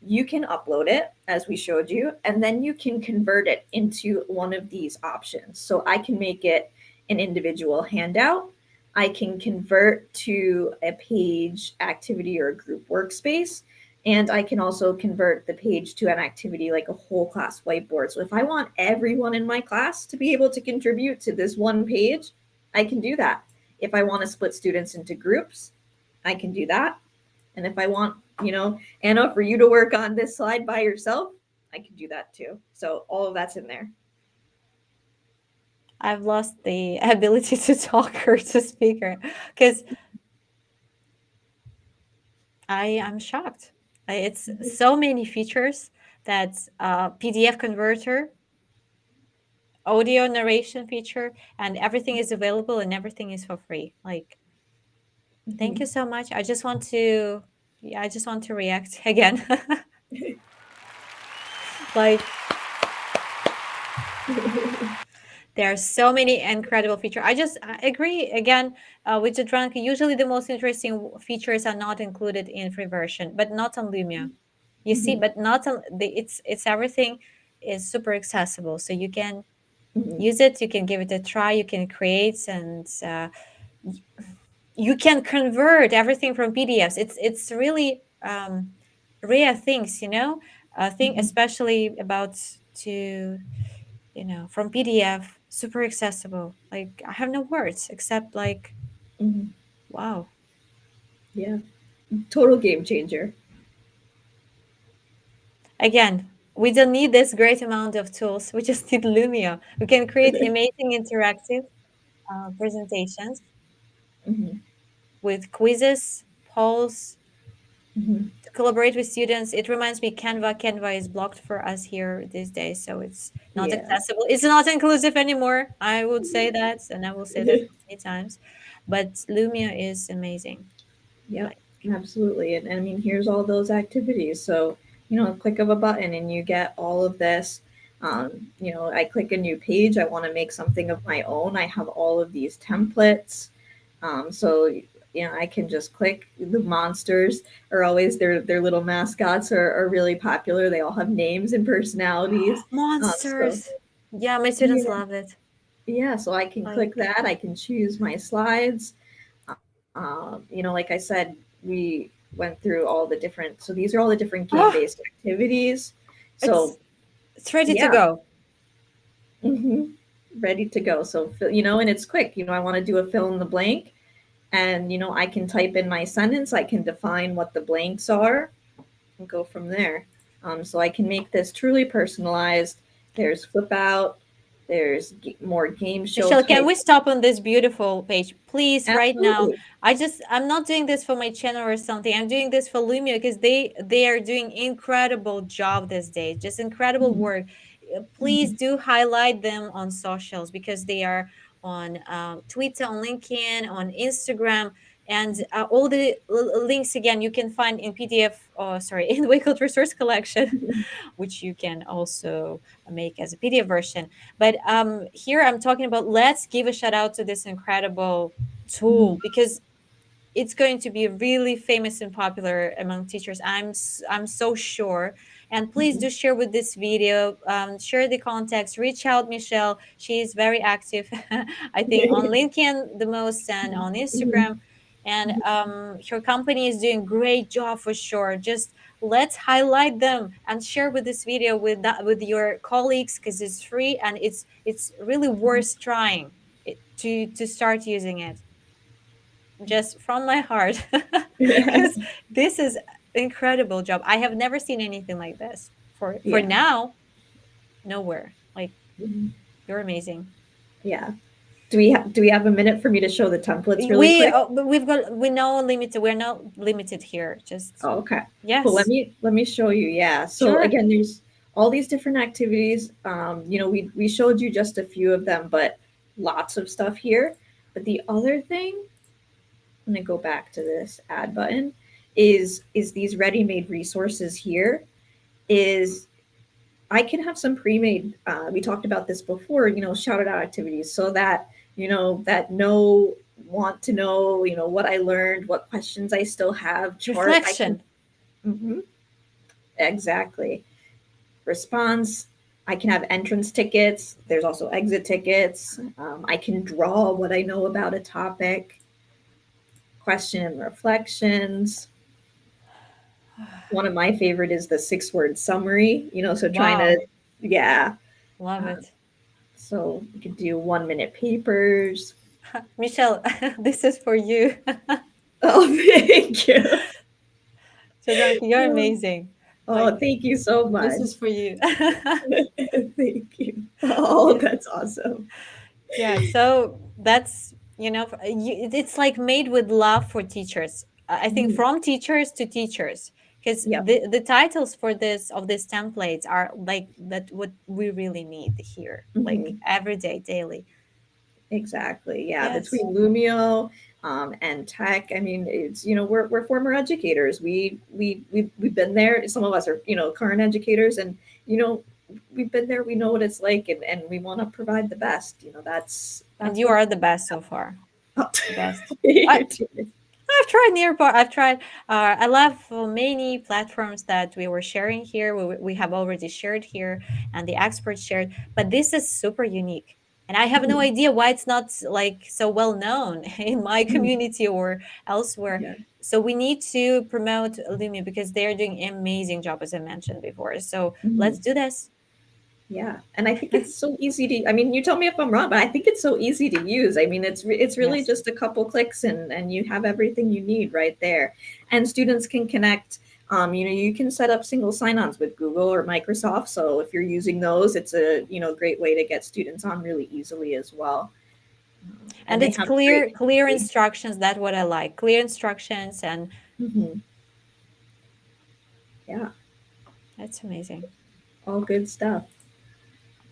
you can upload it as we showed you, and then you can convert it into one of these options. So I can make it an individual handout. I can convert to a page activity or a group workspace. And I can also convert the page to an activity like a whole class whiteboard. So if I want everyone in my class to be able to contribute to this one page, I can do that. If I want to split students into groups, I can do that. And if I want, Anna, for you to work on this slide by yourself, I can do that too. So all of that's in there. I've lost the ability to talk or to speaker because I am shocked. It's so many features that PDF converter, audio narration feature, and everything is available and everything is for free. Like, thank you so much. I just want to react again. Like, there are so many incredible features. I agree again with the drunk. Usually, the most interesting features are not included in free version, but not on Lumia. You see, but not on the. It's everything is super accessible, so you can use it. You can give it a try. You can create, and you can convert everything from PDFs. It's really rare things, thing especially about to from PDF, super accessible. Like I have no words except like, wow. Yeah, total game changer. Again, we don't need this great amount of tools. We just need Lumio. We can create amazing interactive presentations with quizzes, polls, to collaborate with students. It reminds me, Canva is blocked for us here these days, so it's not Yeah. accessible. It's not inclusive anymore. I would say that, and I will say that many times. But Lumia is amazing. Yep, Like, absolutely. And I mean, here's all those activities. So, click of a button and you get all of this. I click a new page. I want to make something of my own. I have all of these templates. I can just click. The monsters are always their little mascots are really popular. They all have names and personalities. So monsters. Yeah, my students yeah, love it. yeah. So I can click Like, that. I can choose my slides. Like I said, we went through all the different. So these are all the different oh, game-based activities. it's So it's ready to yeah, go. hmm ready to go. So and it's quick. I want to do a fill in the blank, and I can type in my sentence. I can define what the blanks are, and go from there. So I can make this truly personalized. There's flip out. There's more game show Michelle, can type. we stop on this beautiful page, please, right now? Absolutely. I'm not doing this for my channel or something. I'm doing this for Lumio because they are doing incredible job these days, just incredible Mhm. work. Please Mhm. do highlight them on socials because they are on Twitter, on LinkedIn, on Instagram, and all the links again you can find in PDF. Sorry, in Wacom Resource Collection, which you can also make as a PDF version. But here I'm talking about, let's give a shout out to this incredible Mhm. tool, because it's going to be really famous and popular among teachers. I'm so sure. And please Mhm. do share with this video, share the context, reach out Michelle. She is very active, I think, on LinkedIn the most and on Instagram. Mhm. And Mhm. her company is doing great job for sure. Just let's highlight them and share with this video with with your colleagues, because it's free and it's really worth trying to start using it, just from my heart, because this is incredible job. I have never seen anything like this for Yeah. now. Nowhere. Like, Mhm. you're amazing. Yeah. Do we have a minute for me to show the templates really We quick? but we know limited. We're not limited here. Just Oh, okay. Cool. Let yes, me let me show you. Yeah. So sure. again, there's all these different activities. We showed you just a few of them, but lots of stuff here. But the other thing, I'm gonna go back to this add button, is these ready-made resources here. Is I can have some pre-made. We talked about this before. Shouted out activities so that that want to know what I learned, what questions I still have. Chart I can. Reflection. Mhm. Exactly. Response. I can have entrance tickets. There's also exit tickets. I can draw what I know about a topic. Question and reflections. One of my favorite is the 6-word summary. So trying to, Wow, yeah. love Uh, it. so you can do 1-minute papers. Michelle, this is for you. Oh, thank you. So Donkey, you're amazing. Like, Oh, thank you so this much. is for you. Thank you. Oh, Yeah. that's awesome. Yeah, so that's, it's like made with love for teachers. I think Mhm. from teachers to teachers, because Yep. the titles for this of these templates are like that what we really need here, like Mhm. every day, daily. Exactly. Yeah. Yes. Between Lumio and tech, I mean, it's we're former educators. We've been there. Some of us are current educators, and you know we've been there. We know what it's like, and we want to provide the best. And That's you what. are the best so far. Oh. The best. I, You too. I've tried Nearpod. I've tried. I love many platforms that we were sharing here. We have already shared here, and the experts shared. But this is super unique, and I have no Mhm. idea why it's not like so well known in my Mhm. community or elsewhere. Yeah. So we need to promote Lumia because they are doing an amazing job, as I mentioned before. So let's Mhm. do this. Yeah, and I think it's so easy to. I mean, you tell me if I'm wrong, but I think it's so easy to use. I mean, it's really Yes. just a couple clicks, and you have everything you need right there. And students can connect. You can set up single sign-ons with Google or Microsoft. So if you're using those, it's a great way to get students on really easily as well. And And they it's have great. clear instructions. That's what I like. Clear instructions, and Mhm. Yeah, that's amazing. all good stuff.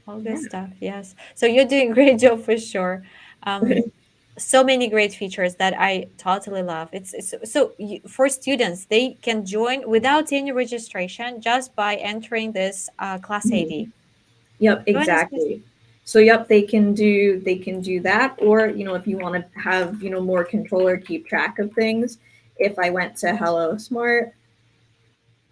All good Yeah. stuff. Yes. So you're doing a great job for sure. Um, so many great features that I totally love. It's so for students, they can join without any registration just by entering this class Mhm. ID. Yep, Join us, please. exactly. So yep, they can do that, or if you want to have more control or keep track of things. If I went to Hello Smart,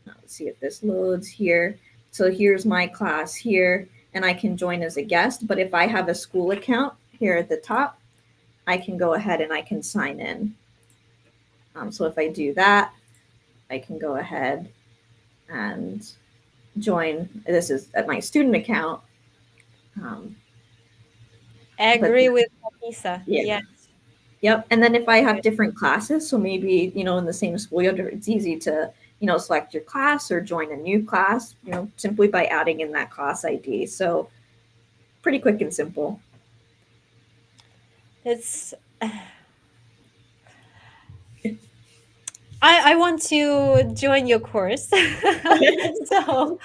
let's see if this loads here. So here's my class here, and I can join as a guest. But if I have a school account here at the top, I can go ahead and I can sign in. So if I do that, I can go ahead and join. This is at my student account. Um, but Agree with Lisa. yeah. Yes. Yep. And then if I have Good. different classes, so maybe, in the same school, it's easy to, select your class or join a new class, simply by adding in that class ID. So pretty quick and simple. It's I want to join your course. So,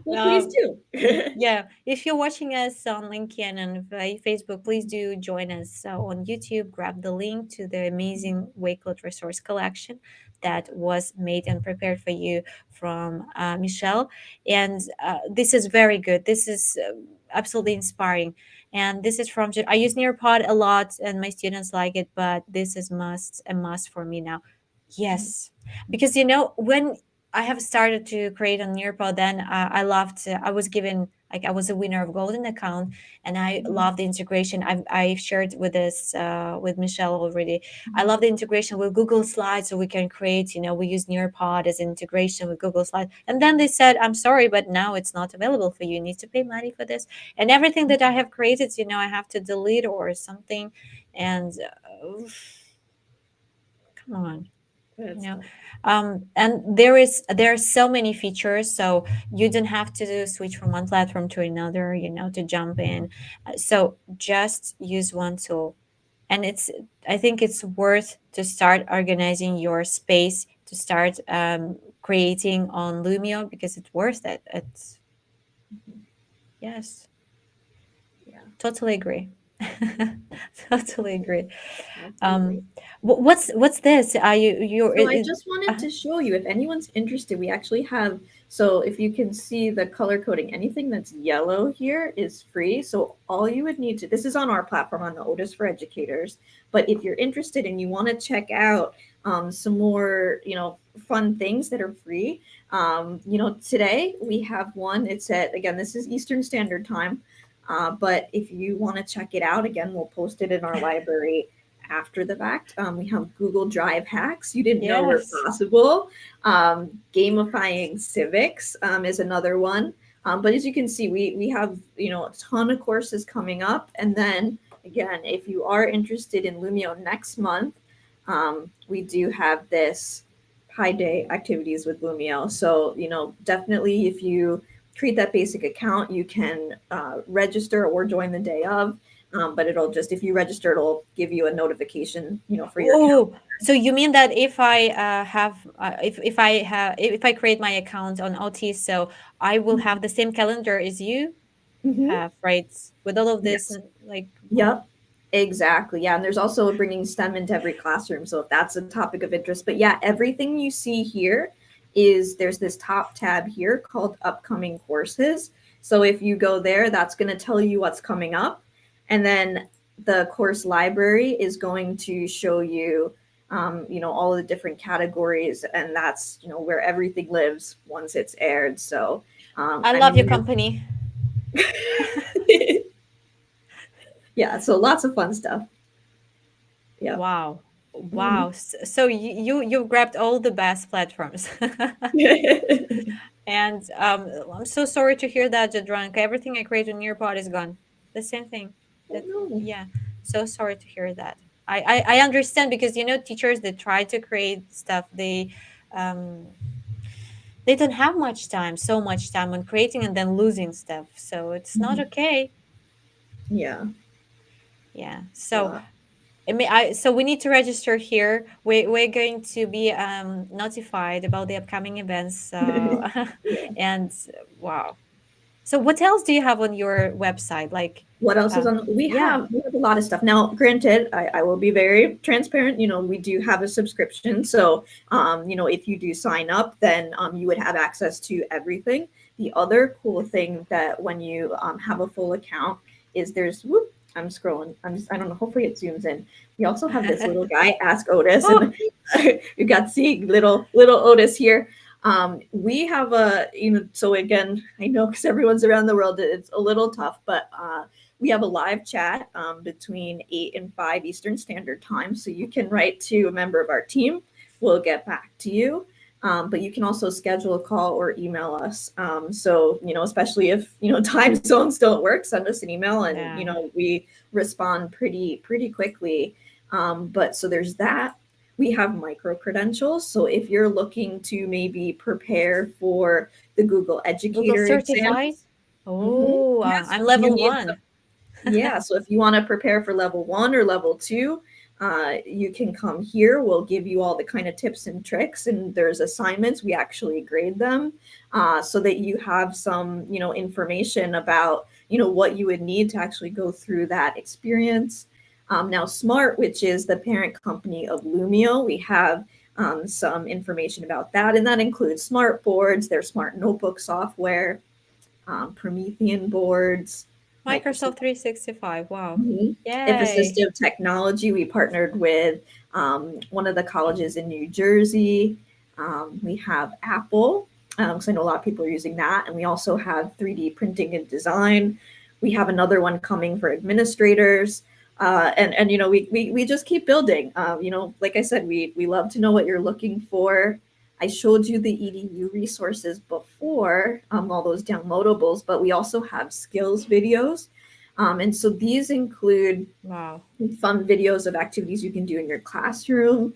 Well, please um, do. yeah, if you're watching us on LinkedIn and Facebook, please do join us on YouTube. Grab the link to the amazing Wakelet resource collection that was made and prepared for you from Michelle. And this is very good. This is absolutely inspiring. And this is from, I use Nearpod a lot and my students like it, but this is a must for me now. Yes, because when I have started to create on Nearpod, then I loved. I was given like I was a winner of golden account, and I love the integration. I've shared with this with Michelle already. I love the integration with Google Slides, so we can create. We use Nearpod as integration with Google Slides, and then they said, "I'm sorry, but now it's not available for you. You need to pay money for this." And everything that I have created, I have to delete or something, and come on. you That's know fun. and there are so many features, so you don't have to switch from one platform to another, to jump in. So just use one tool, and I think it's worth to start organizing your space, to start creating on Lumio, because it's worth it. It's Yes, Yeah, totally agree. Totally agree. um absolutely. what's this? So I just wanted to show you, if anyone's interested, we actually have, so if you can see the color coding, anything that's yellow here is free. So all you would need to, this is on our platform on the Otis for Educators, but if you're interested and you want to check out some more, fun things that are free, today we have one, it's at, again, this is Eastern Standard Time. But if you want to check it out, again, we'll post it in our library after the fact. We have Google Drive hacks you didn't know were Yes. possible. Gamifying civics is another one. But as you can see, we have a ton of courses coming up. And then again, if you are interested in Lumio next month, we do have this Pi Day activities with Lumio. So definitely if you create that basic account, you can register or join the day of. But it'll just, if you register, it'll give you a notification, for your account. Oh, so you mean that if I have if I create my account on OT, so I will have the same calendar as you Mm-hmm. have, right? With all of this, Yes. like, wow. Yep. Exactly. Yeah. And there's also bringing STEM into every classroom. So if that's a topic of interest, but yeah, everything you see here is, there's this top tab here called upcoming courses. So if you go there, that's going to tell you what's coming up. And then the course library is going to show you, all of the different categories. And that's, where everything lives once it's aired. So, I I love mean, your company. yeah, so lots of fun stuff. Yeah. Wow. Mhm. Wow. So you grabbed all the best platforms. And I'm so sorry to hear that, Jadranka. Everything I create on your pod is gone. The same thing. Oh, That no. Yeah. So sorry to hear that. I understand, because teachers that try to create stuff, um they don't have much time, so much time on creating and then losing stuff. So it's not Mhm. okay. Yeah. Yeah. So So, so we need to register here. We're going to be notified about the upcoming events. yeah. And wow. So what else do you have on your website? Like, What else is uh, on? yeah. We have a lot of stuff. Now, granted, I will be very transparent. We do have a subscription. So, if you do sign up, then you would have access to everything. The other cool thing that when you have a full account is there's, whoop, I'm scrolling. I don't know. Hopefully it zooms in. We also have this little guy, Ask Otis, Oh, and we've got seeing little Otis here. We have so again, I know because everyone's around the world, it's a little tough, but we have a live chat between 8 and 5 Eastern Standard Time. So you can write to a member of our team. We'll get back to you. But you can also schedule a call or email us. So, especially if, time zones don't work, send us an email and, yeah. we respond pretty quickly. But so there's that. We have micro credentials. So if you're looking to maybe prepare for the Google Google Educator certified. exams, Oh, yeah, so I'm if you level need one. yeah, so if you want to prepare for level 1 or level 2, you can come here. We'll give you all the kind of tips and tricks, and there's assignments. We actually grade them so that you have some, information about, what you would need to actually go through that experience. Now, Smart, which is the parent company of Lumio, we have some information about that, and that includes smart boards, their smart notebook software, Promethean boards, Microsoft Microsoft. 365. Wow. Mhm. If Yay. Assistive Technology, we partnered with one of the colleges in New Jersey. We have Apple, because I know a lot of people are using that. And we also have 3D printing and design. We have another one coming for administrators. And we just keep building. Like I said, we love to know what you're looking for. I showed you the EDU resources before, all those downloadables, but we also have skills videos. And so these include Wow. fun videos of activities you can do in your classroom.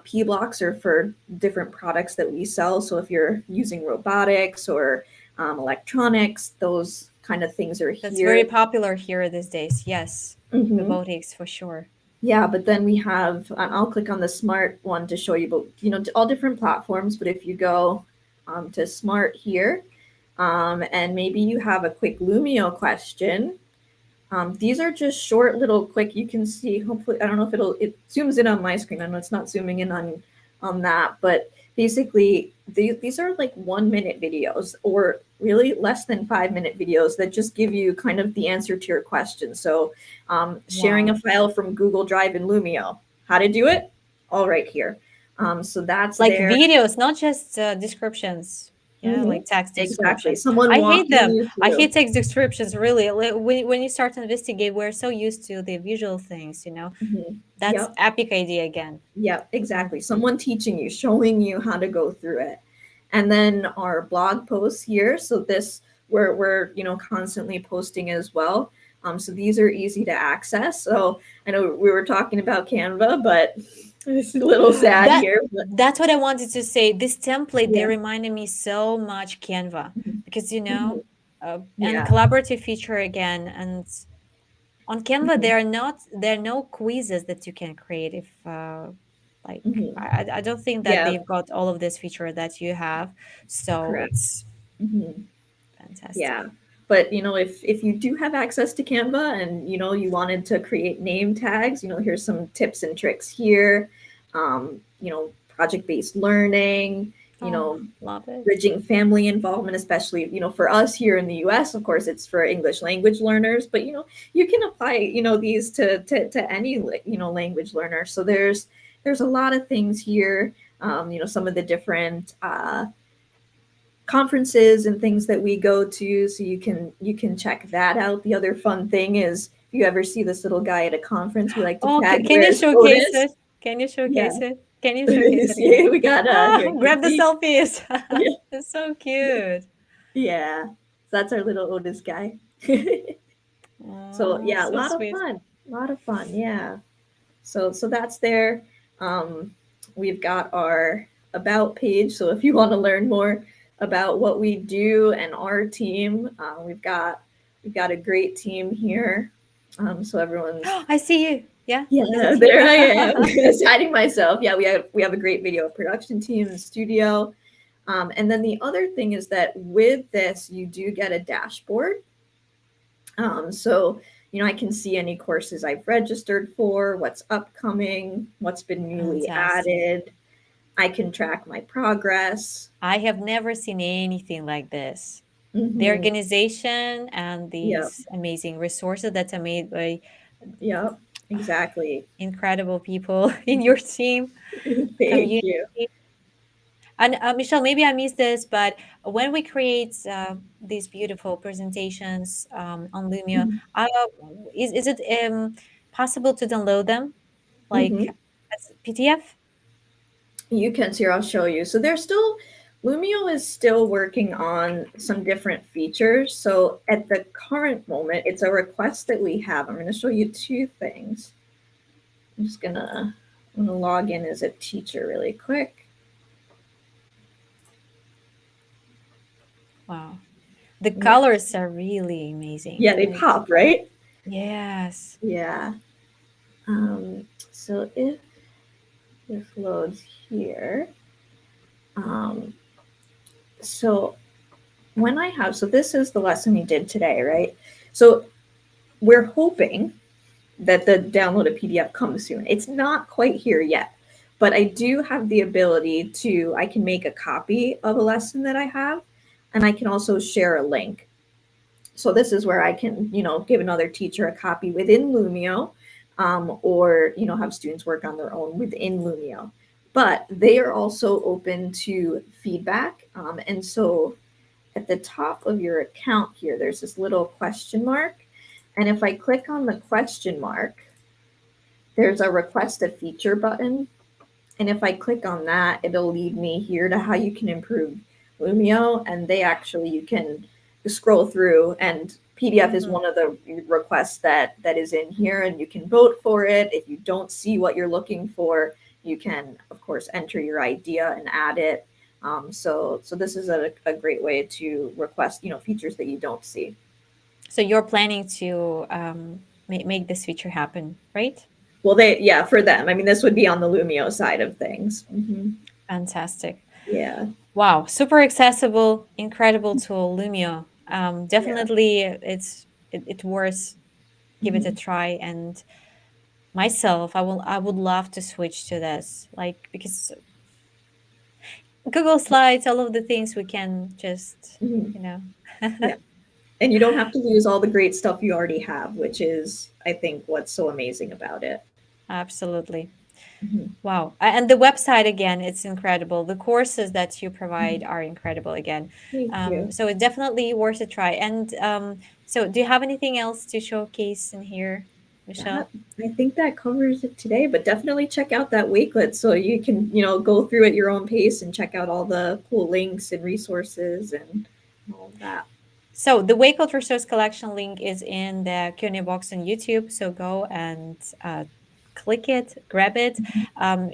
P blocks are for different products that we sell. So if you're using robotics or electronics, those kind of things are That's very here. popular here these days. Yes. Mhm. Robotics for sure. Yeah, but then we have, I'll click on the smart one to show you, but all different platforms. But if you go to smart here, and maybe you have a quick Lumio question, these are just short little quick, you can see, hopefully, I don't know if it zooms in on my screen. I know it's not zooming in on that, but basically these are like 1 minute videos or really less than 5 minute videos that just give you kind of the answer to your question. So sharing a Wow. file from Google Drive in Lumio, how to do it, all right here. So that's Like there. videos, not just descriptions. Yeah, Mhm. like text Exactly. descriptions. Someone I hate walking them. you I through. hate text descriptions, really. When you start to investigate, we're so used to the visual things, you know. Mhm. That's Yep. epic idea again. Yep, Mm. exactly. Someone teaching you, showing you how to go through it. And then our blog posts here. So this we're constantly posting as well. So these are easy to access. So I know we were talking about Canva, but it's a little sad That here. But that's what I wanted to say. This template, they yeah. reminded me so much Canva Mhm. because Mhm. and Yeah. collaborative feature again. And on Canva, Mhm. there are no quizzes that you can create if like Mhm. I don't think that Yeah, they've got all of this feature that you have. So correct. it's Mhm. Yeah. fantastic. But if you do have access to Canva and you wanted to create name tags, here's some tips and tricks here. Project-based learning, Oh, love it. bridging family involvement, especially, for us here in the US, of course, it's for English language learners, but you can apply, these to any language learner. So there's a lot of things here. Some of the different conferences and things that we go to, so you can check that out. The other fun thing is if you ever see this little guy at a conference, we like to Oh, tag can you where's showcase Otis. it? Can you Yeah. showcase it? Can you showcase it again? See, we got Ah, here, grab the see. selfies. Yeah. It's so cute. Yeah. So that's our little Otis guy. So Oh, yeah, a so lot of sweet. fun. A lot of fun. Yeah. So that's there. Um, we've got our about page. So if you want to learn more about what we do and our team, we've got a great team here. So everyone's, I see you. Yeah, is yeah, it you? there I am, hiding myself. Yeah, we have a great video production team in the studio. And then the other thing is that with this, you do get a dashboard. So, I can see any courses I've registered for, what's upcoming, what's been newly Fantastic. added. I can track my progress. I have never seen anything like this. The Mm-hmm. organization and Yep. these amazing resources that are made by Yep. Exactly. incredible people in your team Thank community. you. And Michelle, maybe I missed this, but when we create these beautiful presentations on Lumio, uh, is it possible to download them like Mm-hmm. as PDF? You can see, I'll show you. So Lumio is still working on some different features. So at the current moment, it's a request that we have. I'm going to show you two things. I'm gonna log in as a teacher really quick. Wow, the Yeah. colors are really amazing. Yeah, they Like pop, right? yes, Yeah. So if this loads here, um, so when I have, so this is the lesson we did today, right? So we're hoping that the downloaded PDF comes soon. It's not quite here yet, but I do have the ability to, I can make a copy of a lesson that I have, and I can also share a link. So this is where I can, give another teacher a copy within Lumio, or, have students work on their own within Lumio. But they are also open to feedback. And so at the top of your account here, there's this little question mark. And if I click on the question mark, there's a request a feature button. And if I click on that, it'll lead me here to how you can improve Lumio. And you can scroll through, and PDF is Mhm. one of the requests that is in here, and you can vote for it. If you don't see what you're looking for, you can, of course, enter your idea and add it. So this is a great way to request, features that you don't see. So you're planning to make this feature happen, right? Well, yeah, for them. I mean, this would be on the Lumio side of things. Fantastic. Yeah, Wow, super accessible, incredible tool, Lumio. yeah. Definitely, it worth give it a Mhm. try. And myself, I would love to switch to this, like because Google Slides, all of the things we can just, Mhm. you know. Yeah. And you don't have to lose all the great stuff you already have, which is, I think, what's so amazing about it. Absolutely. Mhm. Wow. And the website again, it's incredible. The courses that you provide Mhm. are incredible again. Thank you. So it definitely worth a try. And so do you have anything else to showcase in here, That Michelle? I think that covers it today, but definitely check out that Wakelet so you can, go through at your own pace and check out all the cool links and resources and all of that. So the Wakefield Resource Collection link is in the Q&A box on YouTube. So go and click it, grab it,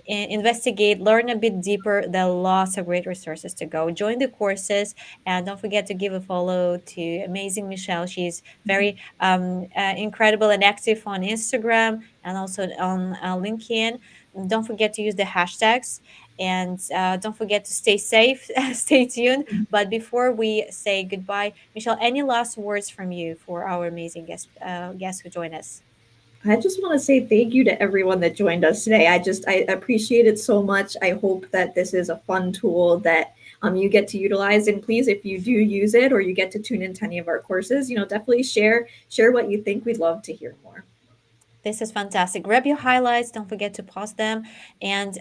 investigate, learn a bit deeper. There are lots of great resources to go. Join the courses, and don't forget to give a follow to amazing Michelle. She's very incredible and active on Instagram and also on LinkedIn. And don't forget to use the hashtags, and don't forget to stay safe, stay tuned. But before we say goodbye, Michelle, any last words from you for our amazing guests who join us? I just want to say thank you to everyone that joined us today. I appreciate it so much. I hope that this is a fun tool that you get to utilize. And please, if you do use it or you get to tune into any of our courses, definitely share what you think. We'd love to hear more. This is fantastic. Grab your highlights. Don't forget to post them. And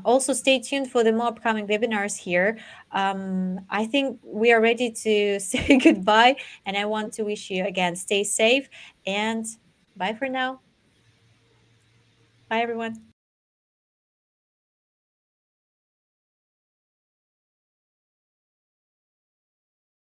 also stay tuned for the more upcoming webinars here. I think we are ready to say goodbye. And I want to wish you again, stay safe and bye for now. Bye, everyone.